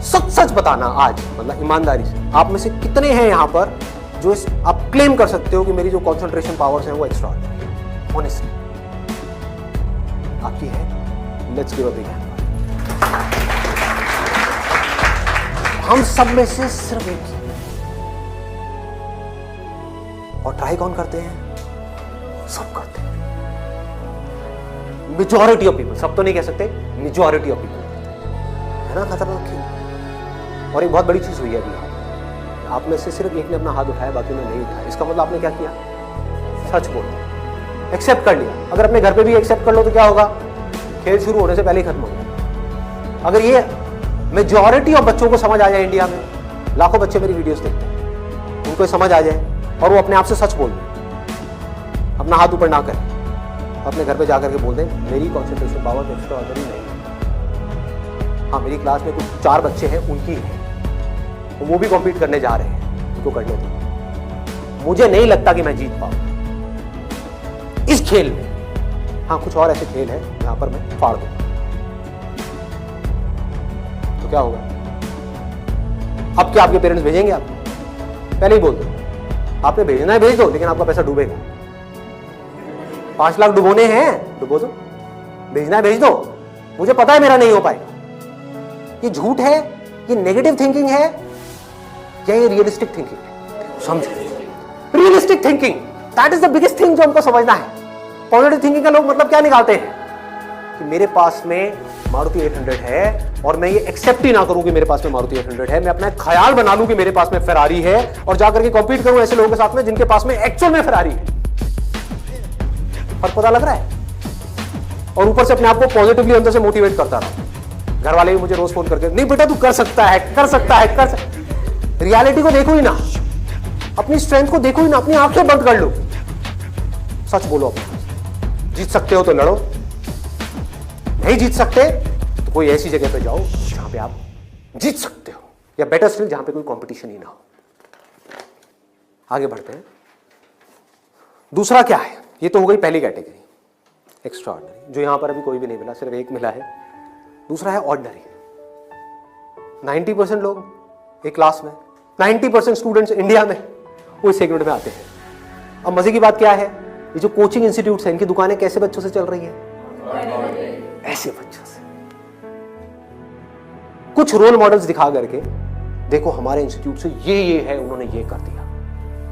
सच सच बताना आज, मतलब ईमानदारी से, आप में से कितने हैं यहां पर जो आप क्लेम कर सकते हो कि मेरी जो कंसंट्रेशन पावर्स हैं वो एक्स्ट्रा ऑर्डिनरी? ऑनेस्टली आपकी है? Let's give a big hand. हम सब में से सिर्फ एक ही, और ट्राई कौन करते हैं? सब करते हैं। मेजॉरिटी ऑफ पीपल, सब तो नहीं कह सकते, मेजॉरिटी ऑफ पीपल है ना खतरनाक ही। और एक बहुत बड़ी चीज हुई है अभी, आप में से सिर्फ एक ने अपना हाथ उठाया, बाकी ने नहीं उठाया। इसका मतलब आपने क्या किया? सच बोला, एक्सेप्ट कर लिया। अगर अपने घर पे भी एक्सेप्ट कर लो तो क्या होगा? खेल शुरू होने से पहले ही खत्म हो गया। अगर ये मेजॉरिटी ऑफ बच्चों को समझ आ जाए, इंडिया में लाखों बच्चे मेरी वीडियोस देखते हैं, उनको समझ आ जाए और वो अपने आप से सच बोल दें, अपना हाथ ऊपर ना करें, अपने घर पे जाकर के बोल दें मेरी कॉन्सेंट्रेशन पावर एक्स्ट्रा ऑर्डिनरी नहीं है। हाँ, मेरी क्लास में कुछ 4 बच्चे हैं, उनकी है, तो वो भी कॉम्पीट करने जा रहे हैं, उनको करने दो। मुझे नहीं लगता कि मैं जीत पाऊंगा इस खेल में। हाँ, कुछ और ऐसे खेल है जहां पर मैं फाड़ दूंगा, तो क्या होगा? अब क्या आपके पेरेंट्स भेजेंगे आपको? पहले ही बोल दो, आपने भेजना है भेज दो, लेकिन आपका पैसा डूबेगा। 5 लाख डुबोने हैं, डुबो दो। भेजना है भेज दो, मुझे पता है मेरा नहीं हो पाएगा। ये झूठ है, ये नेगेटिव थिंकिंग है, या ये रियलिस्टिक थिंकिंग है? समझो, realistic thinking, that is the biggest thing जो हमको समझना है। पॉजिटिव थिंकिंग का लोग मतलब क्या निकालते हैं कि मेरे पास में मारुति 800 है, और मैं ये एक्सेप्ट ही ना करूं कि मेरे पास में मारुति 800 है, मैं अपना एक ख्याल बना लूं कि मेरे पास में फेरारी है, और जाकर के कॉम्पीट करूं ऐसे लोगों के साथ में जिनके पास में एक्चुअल में फेरारी है। फर्क पता लग रहा है? और ऊपर से अपने आप को पॉजिटिवली अंदर से मोटिवेट करता रहा। घर वाले भी मुझे रोज फोन करके, नहीं बेटा तू कर सकता है, कर सकता है, कर सकता। रियलिटी को देखो ही ना, अपनी स्ट्रेंथ को देखो ही ना, अपनी आंखें बंद कर लो, सच बोलो अपने। जीत सकते हो तो लड़ो, नहीं जीत सकते तो कोई ऐसी जगह पे जाओ जहां पे आप जीत सकते हो, या बेटर स्टिल जहां पे कोई कंपटीशन ही ना हो। आगे बढ़ते हैं। दूसरा क्या है? ये तो हो गई पहली कैटेगरी, एक्स्ट्रा ऑर्डिनरी, जो यहां पर अभी कोई भी नहीं मिला, सिर्फ एक मिला है। दूसरा है ऑर्डिनरी। 90% लोग एक क्लास में 90% स्टूडेंट्स इंडिया में वो इस सेगमेंट में आते हैं। अब मजे की बात क्या है, ये जो कोचिंग इंस्टीट्यूट्स हैं इनकी दुकानें कैसे बच्चों से चल रही है? ऐसे बच्चों से। कुछ रोल मॉडल्स दिखा करके देखो हमारे इंस्टीट्यूट से ये है, उन्होंने ये कर दिया,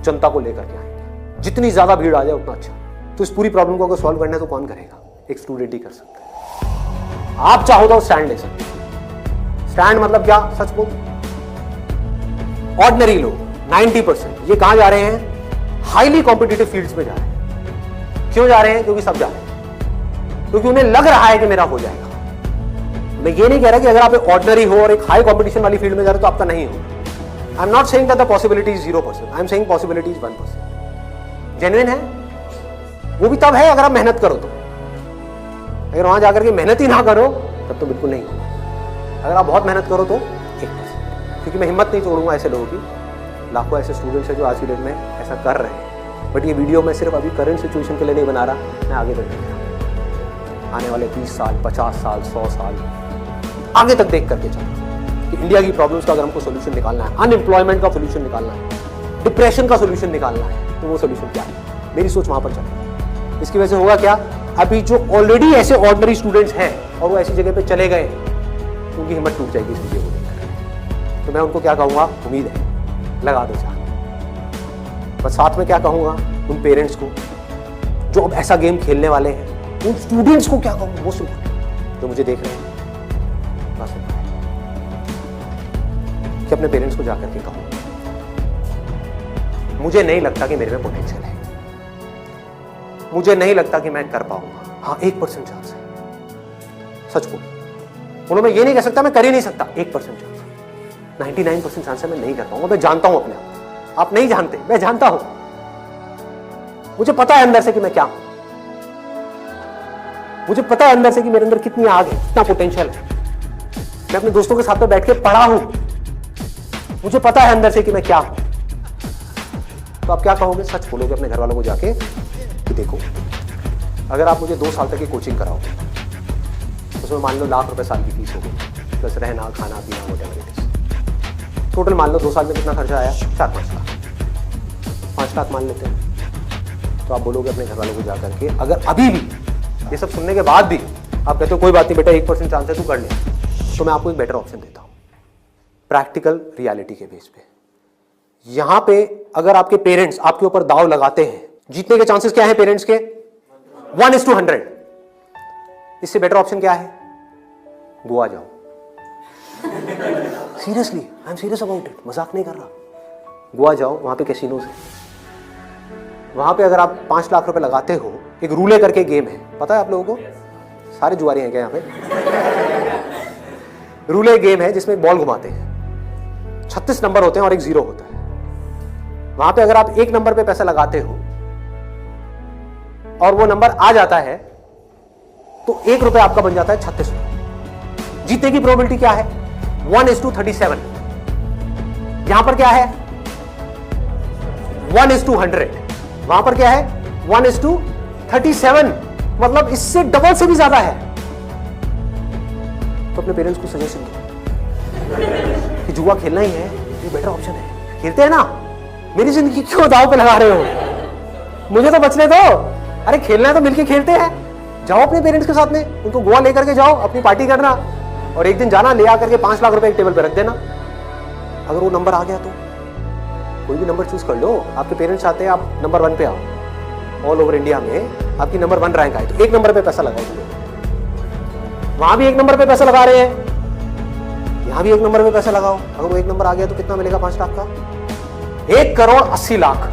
जनता को लेकर के आएंगे, जितनी ज्यादा भीड़ आ जाए उतना अच्छा। तो इस पूरी प्रॉब्लम को अगर सॉल्व करना है तो कौन करेगा? एक स्टूडेंट ही कर सकता है। आप चाहो तो स्टैंड ले सकते हैं। स्टैंड मतलब क्या? सच बोल, ऑर्डिनरी लोग 90% ये कहां जा रहे हैं? हाईली कॉम्पिटिटिव फील्ड्स में जा रहे हैं। क्यों जा रहे हैं? क्योंकि सब जा रहे हैं, क्योंकि उन्हें लग रहा है कि मेरा हो जाएगा। मैं ये नहीं कह रहा कि अगर आप एक ऑर्डिनरी हो और एक हाई कॉम्पिटिशन वाली फील्ड में जा रहे हो तो आपका नहीं हो। I am not saying that the possibility is 0%, I am saying possibility is 1%। Genuine है वो भी तब है अगर आप मेहनत करो तो। अगर वहां जाकर के मेहनत ही ना करो तब तो बिल्कुल नहीं होगा। अगर आप बहुत मेहनत करो तो 1%। क्योंकि मैं हिम्मत नहीं तोड़ूंगा ऐसे लोगों की। लाखों ऐसे स्टूडेंट्स हैं जो आज की डेट में ऐसा कर रहे हैं। बट ये वीडियो मैं सिर्फ अभी करंट सिचुएशन के लिए नहीं बना रहा, मैं आगे तक देख रहा हूं। आने वाले 20 साल, 50 साल, 100 साल आगे तक देख करके चलो कि इंडिया की प्रॉब्लम्स का अगर हमको सोल्यूशन निकालना है, अनएम्प्लॉयमेंट का सोल्यूशन निकालना है, डिप्रेशन का सोल्यूशन निकालना है, तो वो सोल्यूशन क्या है? मेरी सोच वहां पर चले। इसकी वजह से होगा क्या? अभी जो ऑलरेडी ऐसे ऑर्डिनरी स्टूडेंट्स हैं और वो ऐसी जगह पे चले गए, उनकी हिम्मत टूट जाएगी इस वीडियो को देखकर। तो मैं उनको क्या कहूंगा? उम्मीद है, लगा दो चाह। बस साथ में क्या कहूंगा उन पेरेंट्स को जो अब ऐसा गेम खेलने वाले हैं, उन स्टूडेंट्स को क्या कहूंगा? वो सुनो जो मुझे देख रहे हैं, कि अपने पेरेंट्स को जाकर के कहो मुझे नहीं लगता कि मेरे में पोटेंशियल है, मुझे नहीं लगता कि मैं कर पाऊंगा। हाँ 1% चांस है। सच बोल बोलो, मैं ये नहीं कह सकता मैं कर ही नहीं सकता। 1% चांस है, 99% चांस है मैं नहीं कर पाऊंगा। मैं जानता हूं अपने आप नहीं जानते, मैं जानता हूं। मुझे पता है अंदर से कि मैं क्या हूं, मुझे पता है अंदर से कि मेरे अंदर कितनी आग है, कितना पोटेंशियल है। मैं अपने दोस्तों के साथ में बैठ के पढ़ा हूं, मुझे पता है अंदर से कि मैं क्या हूं। तो आप क्या कहोगे? सच बोलोगे अपने घर वालों को जाके कि देखो अगर आप मुझे 2 साल तक की कोचिंग कराओगे, उसमें मान लो लाख रुपए साल की फीस होगी, प्लस रहना खाना पीना व्हाटएवर इट इज। टोटल मान लो 2 साल में कितना खर्चा आया? 4-5 लाख, 5 लाख मान लेते हैं। तो आप बोलोगे अपने घर वालों को जाकर के, अगर अभी भी ये सब सुनने के बाद भी आप कहते हो कोई बात नहीं बेटा 1% चांस है तू कर ले, तो मैं आपको एक बेटर ऑप्शन देता हूं प्रैक्टिकल रियलिटी के बेस पे। यहां पे अगर आपके पेरेंट्स आपके ऊपर दाव लगाते हैं, जीतने के चांसेस क्या है पेरेंट्स के? 1:100। इससे बेटर ऑप्शन क्या है? गोवा जाओ। Seriously, I am serious about it, मजाक नहीं कर रहा। गोवा जाओ, वहां पे कैसीनोज है, वहां पे अगर आप 5 लाख रुपए लगाते हो, एक रूले करके गेम है, पता है आप लोगों को? सारे जुआरी हैं क्या यहाँ पे? रूले गेम है जिसमें बॉल घुमाते हैं, 36 नंबर होते हैं और एक 0 होता है। वहां पे अगर आप 1 नंबर पे पैसा लगाते हो और वो नंबर आ जाता है तो 1 रुपए आपका बन जाता है 36 रुपए। जीतने की प्रोबेबिलिटी क्या है? 1:37। यहां पर क्या है? 1:100। वहां पर क्या है? 1:37। मतलब इससे डबल से भी ज्यादा है। तो अपने पेरेंट्स को सजेशन दो कि जुआ खेलना ही है, ये बेटर ऑप्शन है, खेलते हैं ना। मेरी जिंदगी क्यों दांव पे लगा रहे हो? मुझे तो बचने दो। अरे खेलना है तो मिलके खेलते हैं। जाओ अपने पेरेंट्स के साथ में, उनको गोवा लेकर के जाओ, अपनी पार्टी करना, और एक दिन जाना ले आकर के 5 लाख रुपए एक टेबल पे रख देना। अगर वो नंबर आ गया तो कोई भी नंबर चूज कर लो। आपके पेरेंट्स चाहते हैं आप नंबर 1 पे आओ, ऑल ओवर इंडिया में आपकी नंबर 1 रैंक आए, तो 1 नंबर पे पैसा लगाओ। वहां भी 1 नंबर पे पैसा लगा रहे हैं, यहां भी 1 नंबर पे पैसा लगाओ। अगर वो 1 नंबर आ गया तो कितना मिलेगा? 5 लाख का 1,80,00,000।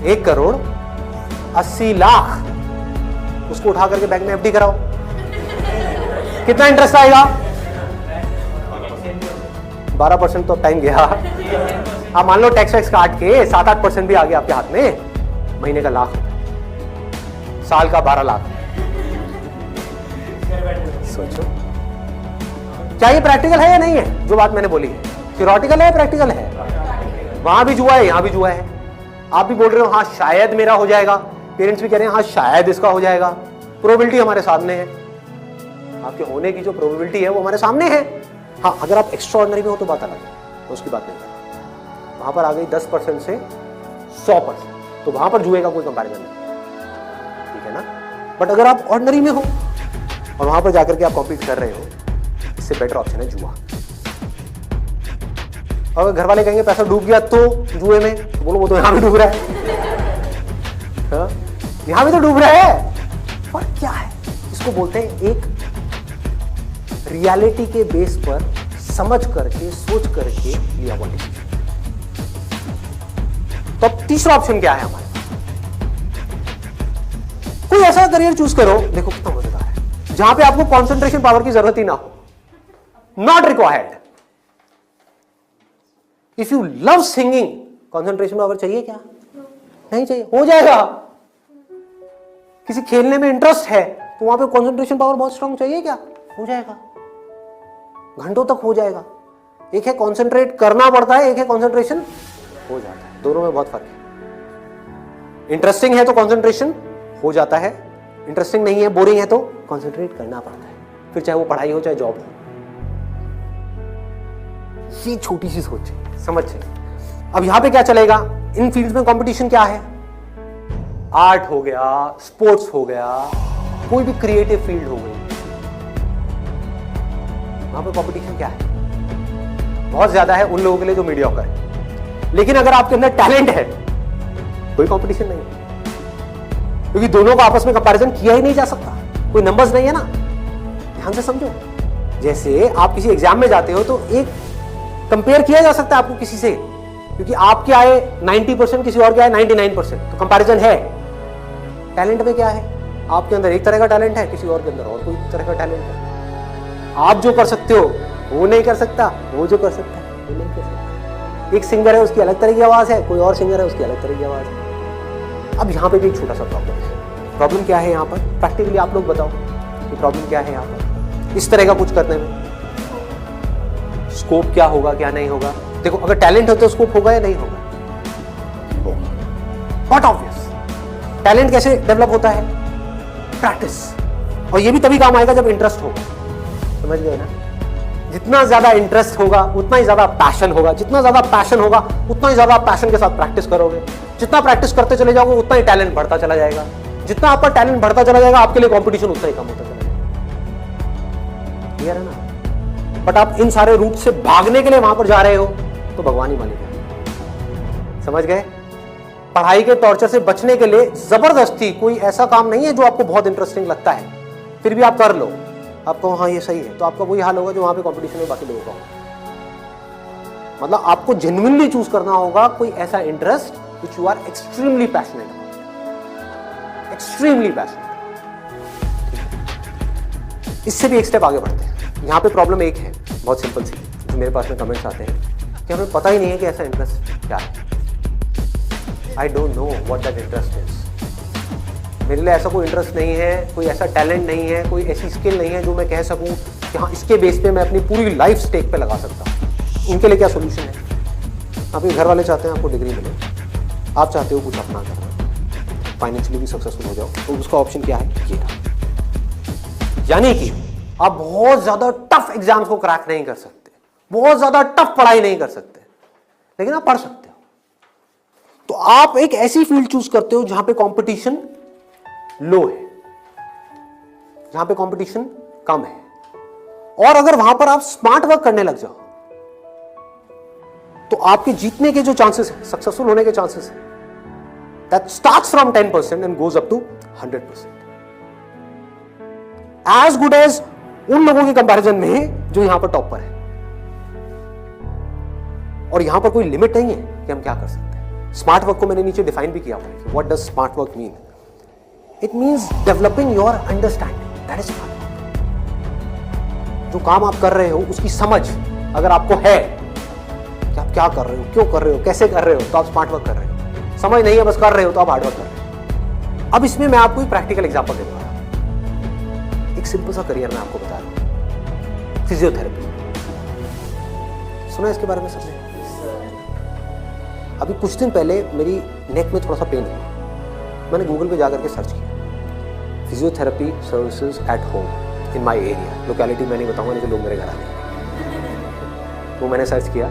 1,80,00,000 उसको उठा करके बैंक में एफडी कराओ, कितना इंटरेस्ट आएगा? 12% तो टाइम गया। आप मान लो टैक्स वैक्स काट के 7-8% भी आ गया आपके हाथ में, महीने का लाख, साल का 12 लाख। सोचो क्या ये प्रैक्टिकल है या नहीं है? जो बात मैंने बोली है थ्योरेटिकल है, प्रैक्टिकल है। वहां भी जुआ है, यहां भी जुआ है। आप भी बोल रहे हो हाँ शायद मेरा हो जाएगा, पेरेंट्स भी कह रहे हैं हाँ शायद इसका हो जाएगा। प्रोबेबिलिटी हमारे सामने है, आपके होने की जो प्रोबेबिलिटी है वो हमारे सामने है। हाँ, अगर आप एक्स्ट्रा ऑर्डिनरी में हो तो बात अलग है, मैं उसकी बात नहीं कर रहा। वहां पर आ गई 10% से 100%, तो वहां पर जुए का कोई कंपैरिजन नहीं, ठीक है ना। बट अगर आप ऑर्डिनरी में हो और वहां पर जाकर के आप कॉम्पीट कर रहे हो, इससे बेटर ऑप्शन है जुआ। अगर घर वाले कहेंगे पैसा डूब गया तो जुए में, तो बोलो वो तो यहां भी डूब रहा है, हाँ? यहां भी तो डूब रहा है। फर्क क्या है? इसको बोलते हैं एक रियलिटी के बेस पर समझ करके, सोच करके लिया हुआ डिसीजन। तो अब तीसरा ऑप्शन क्या है हमारे पास? कोई ऐसा करियर चूज करो, देखो कितना मजेदार है, जहां पे आपको कंसंट्रेशन पावर की जरूरत ही ना हो, not required. If you love singing, concentration power चाहिए क्या? नहीं चाहिए, हो जाएगा। किसी खेलने में इंटरेस्ट है तो वहां पे कंसंट्रेशन पावर बहुत स्ट्रांग चाहिए क्या? हो जाएगा, घंटों तक हो जाएगा। एक है कंसंट्रेट करना पड़ता है, एक है कंसंट्रेशन हो जाता है, दोनों में बहुत फर्क है। इंटरेस्टिंग है तो कंसंट्रेशन हो जाता है, इंटरेस्टिंग नहीं है, बोरिंग है तो कंसंट्रेट करना पड़ता है, फिर चाहे वो पढ़ाई हो चाहे जॉब हो। ये छोटी सी सोच है, समझ चाहिए। अब यहां पे क्या चलेगा, इन फील्ड्स में कंपटीशन क्या है? आर्ट हो गया, स्पोर्ट्स हो गया, कोई भी क्रिएटिव फील्ड हो गई, वहां पे कंपटीशन क्या है? बहुत ज्यादा है उन लोगों के लिए जो मीडियोकर है। लेकिन अगर आपके अंदर टैलेंट है, कोई कंपटीशन नहीं है, क्योंकि दोनों का आपस में कंपैरिजन किया ही नहीं जा सकता, कोई नंबर्स नहीं है ना। ध्यान से समझो, जैसे आप किसी एग्जाम में जाते हो तो एक कंपेयर किया जा सकता है आपको किसी से, क्योंकि आपके आए 90%, किसी और के आए 99%, तो कंपैरिजन है। टैलेंट में क्या है? आपके अंदर एक तरह का टैलेंट है, किसी और के अंदर और कोई तरह का टैलेंट है। आप जो कर सकते हो वो नहीं कर सकता, वो जो कर सकता है वो नहीं कर सकता। एक सिंगर है, उसकी अलग तरह की आवाज है, कोई और सिंगर है, उसकी अलग तरह की आवाज है। अब यहाँ पे भी एक छोटा सा प्रॉब्लम है। प्रॉब्लम क्या है यहाँ पर? प्रैक्टिकली आप लोग बताओ कि प्रॉब्लम क्या है यहाँ पर इस तरह का कुछ करने में? स्कोप क्या होगा, क्या नहीं होगा? देखो, अगर टैलेंट हो तो स्कोप होगा या नहीं होगा? Not obvious. टैलेंट कैसे डेवलप होता है? प्रैक्टिस। और ये भी तभी काम आएगा जब इंटरेस्ट होगा, समझ गए ना। जितना ज्यादा इंटरेस्ट होगा उतना ही ज्यादा पैशन होगा, जितना ज्यादा पैशन होगा उतना ही ज्यादा पैशन के साथ प्रैक्टिस करोगे, जितना प्रैक्टिस करते चले जाओगे उतना ही टैलेंट बढ़ता चला जाएगा, जितना आपका टैलेंट बढ़ता चला जाएगा आपके लिए कंपटीशन उतना ही कम होता चला जाएगा। क्लियर है ना? बट आप इन सारे रूट से भागने के लिए वहां पर जा रहे हो तो भगवान ही मालिक है, समझ गए। पढ़ाई के टॉर्चर से बचने के लिए जबरदस्ती कोई ऐसा काम नहीं है जो आपको बहुत इंटरेस्टिंग लगता है फिर भी आप कर लो, आपको हाँ ये सही है, तो आपका वही हाल होगा जो वहां पे कंपटीशन में बाकी लोगों का होगा। मतलब आपको जेन्युइनली चूज करना होगा कोई ऐसा interest which you are extremely passionate about, extremely passionate. इससे भी एक स्टेप आगे बढ़ते हैं। यहाँ पे प्रॉब्लम एक है, बहुत सिंपल सी, जो मेरे पास में कमेंट्स आते हैं कि हमें पता ही नहीं है कि ऐसा इंटरेस्ट क्या है। I don't know what that interest is. मेरे लिए ऐसा कोई इंटरेस्ट नहीं है, कोई ऐसा टैलेंट नहीं है, कोई ऐसी स्किल नहीं है जो मैं कह सकूं कि हाँ इसके बेस पे मैं अपनी पूरी लाइफ स्टेक पे लगा सकता हूँ। उनके लिए क्या सोल्यूशन है? आपके घर वाले चाहते हैं आपको डिग्री मिले, आप चाहते हो कुछ अपना करना, फाइनेंशियली भी सक्सेसफुल हो जाओ, तो उसका ऑप्शन क्या है? ये रहा। यानी कि आप बहुत ज्यादा टफ एग्जाम्स को क्रैक नहीं कर सकते, बहुत ज्यादा टफ पढ़ाई नहीं कर सकते, लेकिन आप पढ़ सकते हो। तो आप एक ऐसी फील्ड चूज करते हो जहां पे कंपटीशन लो है, जहां पे कंपटीशन कम है, और अगर वहां पर आप स्मार्ट वर्क करने लग जाओ तो आपके जीतने के जो चांसेस है, सक्सेसफुल होने के चांसेस है, that starts from 10% and goes up to 100%, as good as उन लोगों के कंपैरिजन में जो यहां पर टॉप पर है। और यहां पर कोई लिमिट नहीं है कि हम क्या कर सकते हैं। स्मार्ट वर्क को मैंने नीचे डिफाइन भी किया हुआ है। What does smart work mean? It means developing your understanding, that is smart work. जो काम आप कर रहे हो उसकी समझ अगर आपको है कि आप क्या कर रहे हो, क्यों कर रहे हो, कैसे कर रहे हो, तो आप स्मार्ट वर्क कर रहे हो। समझ नहीं है बस कर रहे हो तो आप हार्ड वर्क कर रहे हो। अब इसमें मैं आपको एक प्रैक्टिकल एग्जांपल दे रहा हूं। एक सिंपल सा करियर मैं आपको बता रहा हूं, फिजियोथेरेपी। सुना इसके बारे में सबने? अभी कुछ दिन पहले मेरी नेक में थोड़ा सा पेन हुआ, मैंने गूगल पे जाकर के सर्च किया physiotherapy services at home in my area. Locality मैं नहीं बताऊंगा, लेकिन लोग मेरे घर आ गए। तो मैंने सर्च किया,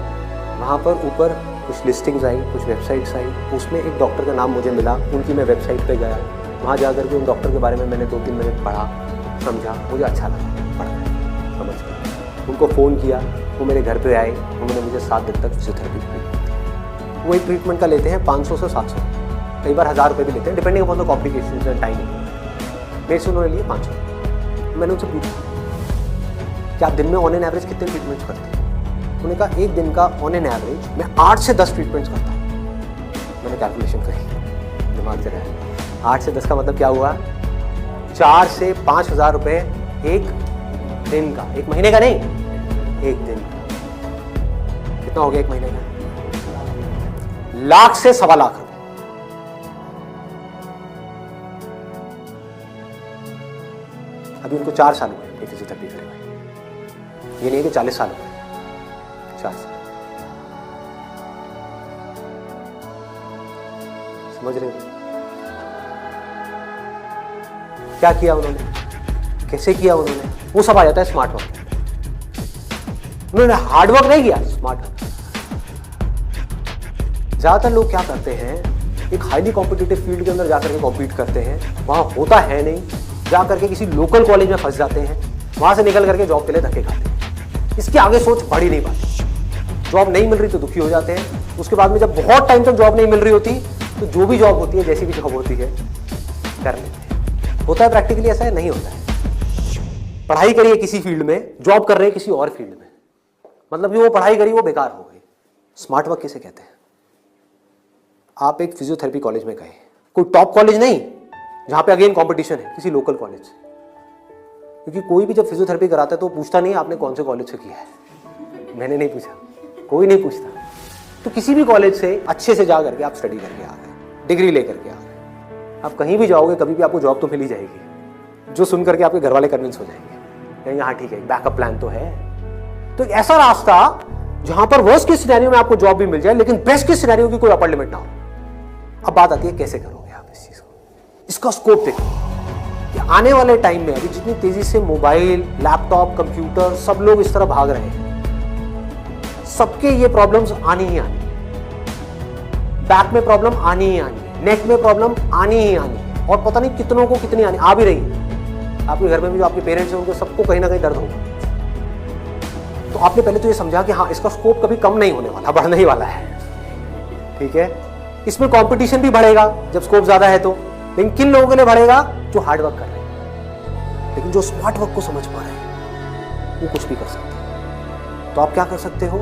वहाँ पर ऊपर कुछ लिस्टिंग्स आई, कुछ वेबसाइट्स आई, उसमें एक डॉक्टर का नाम मुझे मिला, उनकी मैं वेबसाइट पे गया, वहाँ जा कर के उन डॉक्टर के बारे में मैंने 2-3 मिनट पढ़ा, समझा, मुझे अच्छा लगा पढ़ कर, समझ कर। उनको फ़ोन किया, वो मेरे घर पे आए, उन्होंने मुझे 7 दिन तक फिजियोथेरेपी दी। वो एक ट्रीटमेंट का लेते हैं 500 से 700, कई बार 1000 रुपये भी लेते हैं, depending upon the complications and timing. मेरे से उन्होंने लिए 500। मैंने उनसे पूछा कि आप दिन में ऑन एन एवरेज कितने ट्रीटमेंट्स करते हैं? उन्होंने कहा एक दिन का ऑन एन एवरेज मैं 8 से 10 ट्रीटमेंट्स करता हूँ। मैंने कैलकुलेशन करी, दिमाग से रहा, 8 से 10 का मतलब क्या हुआ? 4 से 5,000 रुपये एक दिन का, एक महीने का नहीं, एक दिन का। कितना हो गया एक महीने का? लाख से 1.25 लाख रुपए। अभी उनको 4 साल हुए फिजियोथेरेपी करे हुए, ये नहीं है कि 40 साल हुए, 4 साल। समझ रहे हो क्या किया उन्होंने, कैसे किया उन्होंने? वो सब आ जाता है स्मार्ट वर्क। उन्होंने हार्ड वर्क नहीं किया, स्मार्ट वर्क। ज्यादातर लोग क्या करते हैं, एक हाईली कॉम्पिटिटिव फील्ड के अंदर जाकर के कॉम्पीट करते हैं, वहां होता है नहीं, जा करके किसी लोकल कॉलेज में फंस जाते हैं, वहां से निकल करके जॉब के लिए धक्के खाते हैं। इसके आगे सोच बढ़ ही नहीं पाती। जॉब नहीं मिल रही तो दुखी हो जाते हैं, उसके बाद में जब बहुत टाइम तक जॉब नहीं मिल रही होती तो जो भी जॉब होती है, जैसी भी जॉब होती है, कर लेते हैं। होता है प्रैक्टिकली ऐसा है? नहीं होता है। पढ़ाई करिए किसी फील्ड में, जॉब कर रहे हैं किसी और फील्ड में, मतलब कि वो पढ़ाई करी वो बेकार हो गई। स्मार्ट वर्क किसे कहते हैं? आप एक फिजियोथेरेपी कॉलेज में गए, कोई टॉप कॉलेज नहीं जहां पे अगेन कंपटीशन है, किसी लोकल कॉलेज से। क्योंकि कोई भी जब फिजियोथेरेपी कराता है तो पूछता नहीं आपने कौन से कॉलेज से किया है। मैंने नहीं पूछा, कोई नहीं पूछता। तो किसी भी कॉलेज से अच्छे से जा करके आप स्टडी करके आ गए, डिग्री लेकर के आ गए, आप कहीं भी जाओगे कभी भी आपको जॉब तो मिल ही जाएगी। जो सुन करके आपके घर वाले कन्विंस हो जाएंगे, कहेंगे हाँ ठीक है, बैकअप प्लान तो है। तो ऐसा रास्ता जहां पर वर्स्ट के सिनेरियो में आपको जॉब भी मिल जाए, लेकिन बेस्ट के सिनेरियो की कोई अपर लिमिट ना हो। अब बात आती है कैसे करोगे आप इस चीज को, इसका स्कोप देखो कि आने वाले टाइम में अभी जितनी तेजी से मोबाइल, लैपटॉप, कंप्यूटर, सब लोग इस तरह भाग रहे हैं, सबके ये प्रॉब्लम्स आनी ही आनी, बैक में प्रॉब्लम आनी ही आनी, नेक में प्रॉब्लम आनी ही आनी, और पता नहीं कितनों को कितनी आनी, आ भी रही है। आपके घर में भी जो आपके पेरेंट्स हैं उनको सबको कहीं ना कहीं दर्द होगा। तो आपने पहले तो ये समझा कि हाँ इसका स्कोप कभी कम नहीं होने वाला, बढ़ने ही वाला है। ठीक है, इसमें कंपटीशन भी बढ़ेगा जब स्कोप ज्यादा है तो, लेकिन किन लोगों के लिए बढ़ेगा? जो हार्ड वर्क कर रहे हैं। लेकिन जो स्मार्ट वर्क को समझ पा रहे हैं वो कुछ भी कर सकते हैं। तो आप क्या कर सकते हो?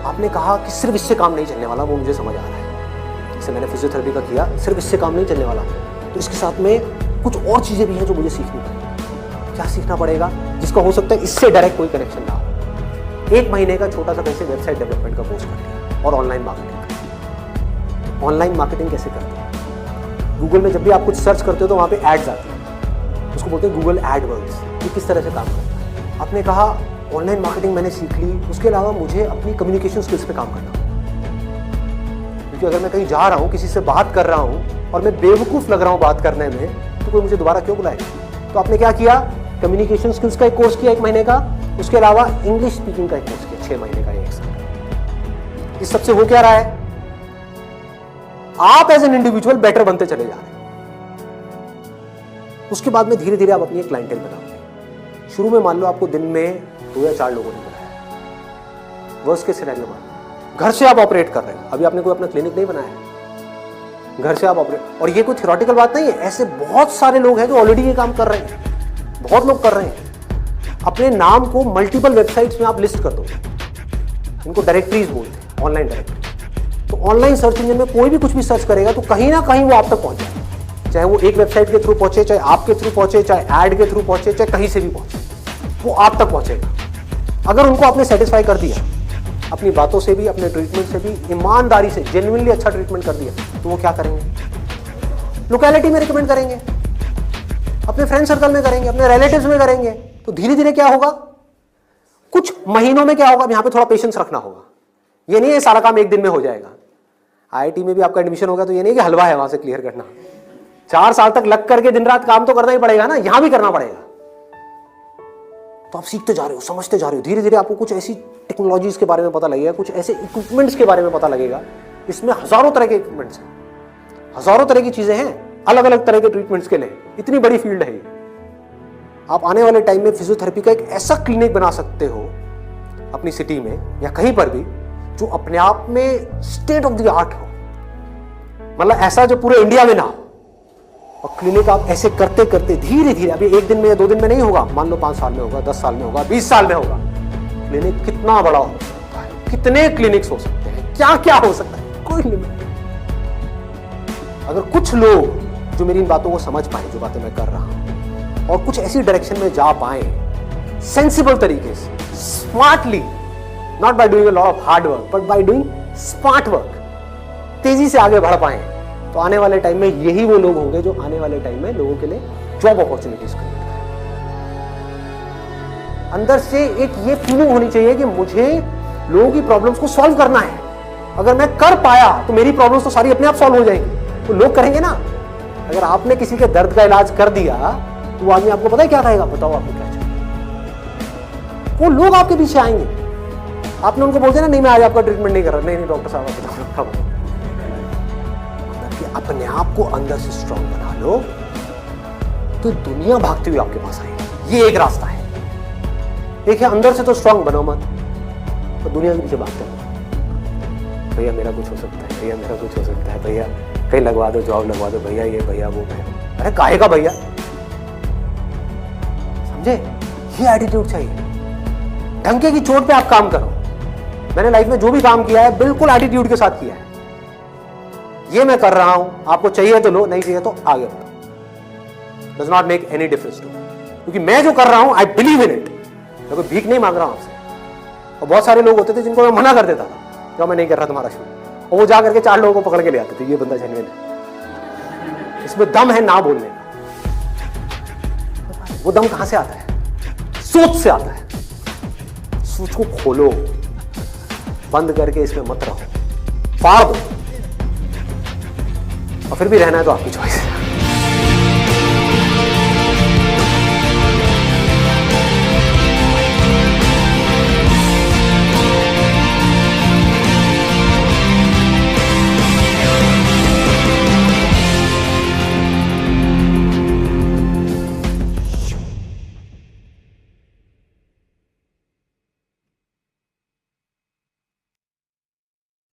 आपने कहा कि सिर्फ इससे काम नहीं चलने वाला, वो मुझे समझ आ रहा है, जैसे मैंने फिजियोथेरेपी का किया, सिर्फ इससे काम नहीं चलने वाला, तो इसके साथ में कुछ और चीजें भी हैं जो मुझे सीखनी पड़ेगी। क्या सीखना पड़ेगा? जिसका हो सकता है इससे डायरेक्ट कोई कनेक्शन ना हो। 1 महीने का छोटा सा कैसे वेबसाइट डेवलपमेंट का कोर्स कर लिया, और ऑनलाइन मार्केटिंग। ऑनलाइन मार्केटिंग कैसे करते हैं? गूगल में जब भी आप कुछ सर्च करते हो तो वहाँ पे एड्स आती है, उसको बोलते हैं गूगल एडवर्ड्स। ये किस तरह से काम करता है? आपने कहा ऑनलाइन मार्केटिंग मैंने सीख ली, उसके अलावा मुझे अपनी कम्युनिकेशन स्किल्स पे काम करना, क्योंकि अगर मैं कहीं जा रहा हूँ, किसी से बात कर रहा हूँ और मैं बेवकूफ़ लग रहा हूँ बात करने में, तो कोई मुझे दोबारा क्यों बुलाएगा? तो आपने क्या किया? कम्युनिकेशन स्किल्स का एक कोर्स किया 1 महीने का, उसके अलावा इंग्लिश स्पीकिंग का एक कोर्स किया 6 महीने का, 1 साल। इस सबसे हो क्या रहा है? आप एज एन इंडिविजुअल बेटर बनते चले जा रहे हैं। उसके बाद में धीरे धीरे आप अपनी एक क्लाइंटेल बनाओगे। शुरू में मान लो आपको दिन में 2 या 4 लोगों ने बुलाया, वर्स्ट के सिनेरियो में घर से आप ऑपरेट कर रहे हो, अभी आपने कोई अपना क्लिनिक नहीं बनाया है, घर से आप ऑपरेट, और ये कोई थ्योरेटिकल बात नहीं है, ऐसे बहुत सारे लोग हैं जो ऑलरेडी ये काम कर रहे हैं, बहुत लोग कर रहे हैं। अपने नाम को मल्टीपल वेबसाइट्स में आप लिस्ट कर दो, इनको डायरेक्टरीज बोलते हैं, ऑनलाइन डायरेक्टरी। तो ऑनलाइन सर्च इंजन में कोई भी कुछ भी सर्च करेगा तो कहीं ना कहीं वो आप तक पहुंच जाएगा, चाहे वो एक वेबसाइट के थ्रू पहुंचे, चाहे आपके थ्रू पहुंचे, चाहे एड के थ्रू पहुंचे, चाहे कहीं से भी पहुंचे, वो आप तक पहुंचेगा। अगर उनको आपने सेटिस्फाई कर दिया, अपनी बातों से भी, अपने ट्रीटमेंट से भी, ईमानदारी से, जेन्युइनली अच्छा ट्रीटमेंट कर दिया, तो वो क्या करेंगे? लोकेलिटी में रिकमेंड करेंगे, अपने फ्रेंड सर्कल में करेंगे, अपने रिलेटिव्स में करेंगे। तो धीरे धीरे क्या होगा? कुछ महीनों में क्या होगा? यहां पे थोड़ा पेशेंस रखना होगा। ये नहीं है सारा काम 1 दिन में हो जाएगा। आईआईटी में भी आपका एडमिशन होगा तो ये नहीं कि हलवा है वहां से क्लियर करना, 4 साल तक लग करके दिन रात काम तो करना ही पड़ेगा ना, यहां भी करना पड़ेगा। तो आप सीखते जा रहे हो, समझते जा रहे हो, धीरे धीरे आपको कुछ ऐसी टेक्नोलॉजीज के बारे में पता लगेगा, कुछ ऐसे इक्विपमेंट्स के बारे में पता लगेगा। इसमें हजारों तरह के इक्विपमेंट्स हैं, हजारों तरह की चीजें हैं, अलग अलग तरह के ट्रीटमेंट्स के लिए। इतनी बड़ी फील्ड है ये। आप आने वाले टाइम में फिजियोथेरेपी का एक ऐसा क्लिनिक बना सकते हो अपनी सिटी में या कहीं पर भी, जो अपने आप में स्टेट ऑफ द आर्ट हो, मतलब ऐसा जो पूरे इंडिया में ना हो। और क्लिनिक आप ऐसे करते करते धीरे धीरे, अभी 1 दिन में या 2 दिन में नहीं होगा, मान लो 5 साल में होगा, 10 साल में होगा, 20 साल में होगा। क्लिनिक कितना बड़ा हो सकता है, कितने क्लिनिक्स हो सकते हैं, क्या क्या हो सकता है, कोई लिमिट नहीं। अगर कुछ लोग जो मेरी इन बातों को समझ पाए, जो बातें मैं कर रहा हूं, और कुछ ऐसी डायरेक्शन में जा पाए सेंसिबल तरीके से, smartly, not by doing a lot of hard work but by doing smart work, तेजी से आगे बढ़ पाए, तो आने वाले टाइम में यही वो लोग होंगे जो आने वाले टाइम में लोगों के लिए जॉब अपॉर्चुनिटीज क्रिएट करें। अंदर से एक ये फीलिंग होनी चाहिए कि मुझे लोगों की प्रॉब्लम्स को सॉल्व करना है। अगर मैं कर पाया तो मेरी प्रॉब्लम्स तो सारी अपने आप सॉल्व हो जाएंगी, तो लोग करेंगे ना। अगर आपने किसी के दर्द का इलाज कर दिया तो वो आदमी आपको पता है क्या कहेगा, बताओ आपको क्या चाहिए। वो लोग आपके पीछे आएंगे। आपने उनको बोल दिया ना, नहीं मैं आज आपका ट्रीटमेंट नहीं कर रहा, नहीं डॉक्टर साहब आप बताओ। अपने आप को अंदर से स्ट्रांग बना लो तो दुनिया भागती हुई आपके पास आएगी। ये एक रास्ता है। एक है अंदर से तो स्ट्रांग बनो मत, तो दुनिया के पीछे भागते रहो। भैया मेरा कुछ हो सकता है, भैया मेरा कुछ हो सकता है, भैया कहीं लगवा दो, जॉब लगवा दो, भैया ये भैया वो भैया। अरे काहे का भैया, समझे? ये एटीट्यूड चाहिए। ढंके की चोट पे आप काम करो। मैंने लाइफ में जो भी काम किया है बिल्कुल एटीट्यूड के साथ किया है। ये मैं कर रहा हूं, आपको चाहिए तो लो, नहीं चाहिए तो आगे बढ़ो। Does not make any difference to, क्योंकि मैं जो कर रहा हूं आई बिलीव इन इट। मैं कोई भीख नहीं मांग रहा हूं आपसे। और बहुत सारे लोग होते थे जिनको मैं मना कर देता था, जो मैं नहीं कर रहा तुम्हारा शुरू, और वो जा करके 4 लोगों को पकड़ के ले आते थे, ये बंदा जेन्युइन है, इसमें दम है ना बोलने का। वो दम कहां से आता है? सोच से आता है। सोच को खोलो, बंद करके इसमें मत रहो, फाड़ दो। और फिर भी रहना है तो आपकी चॉइस है।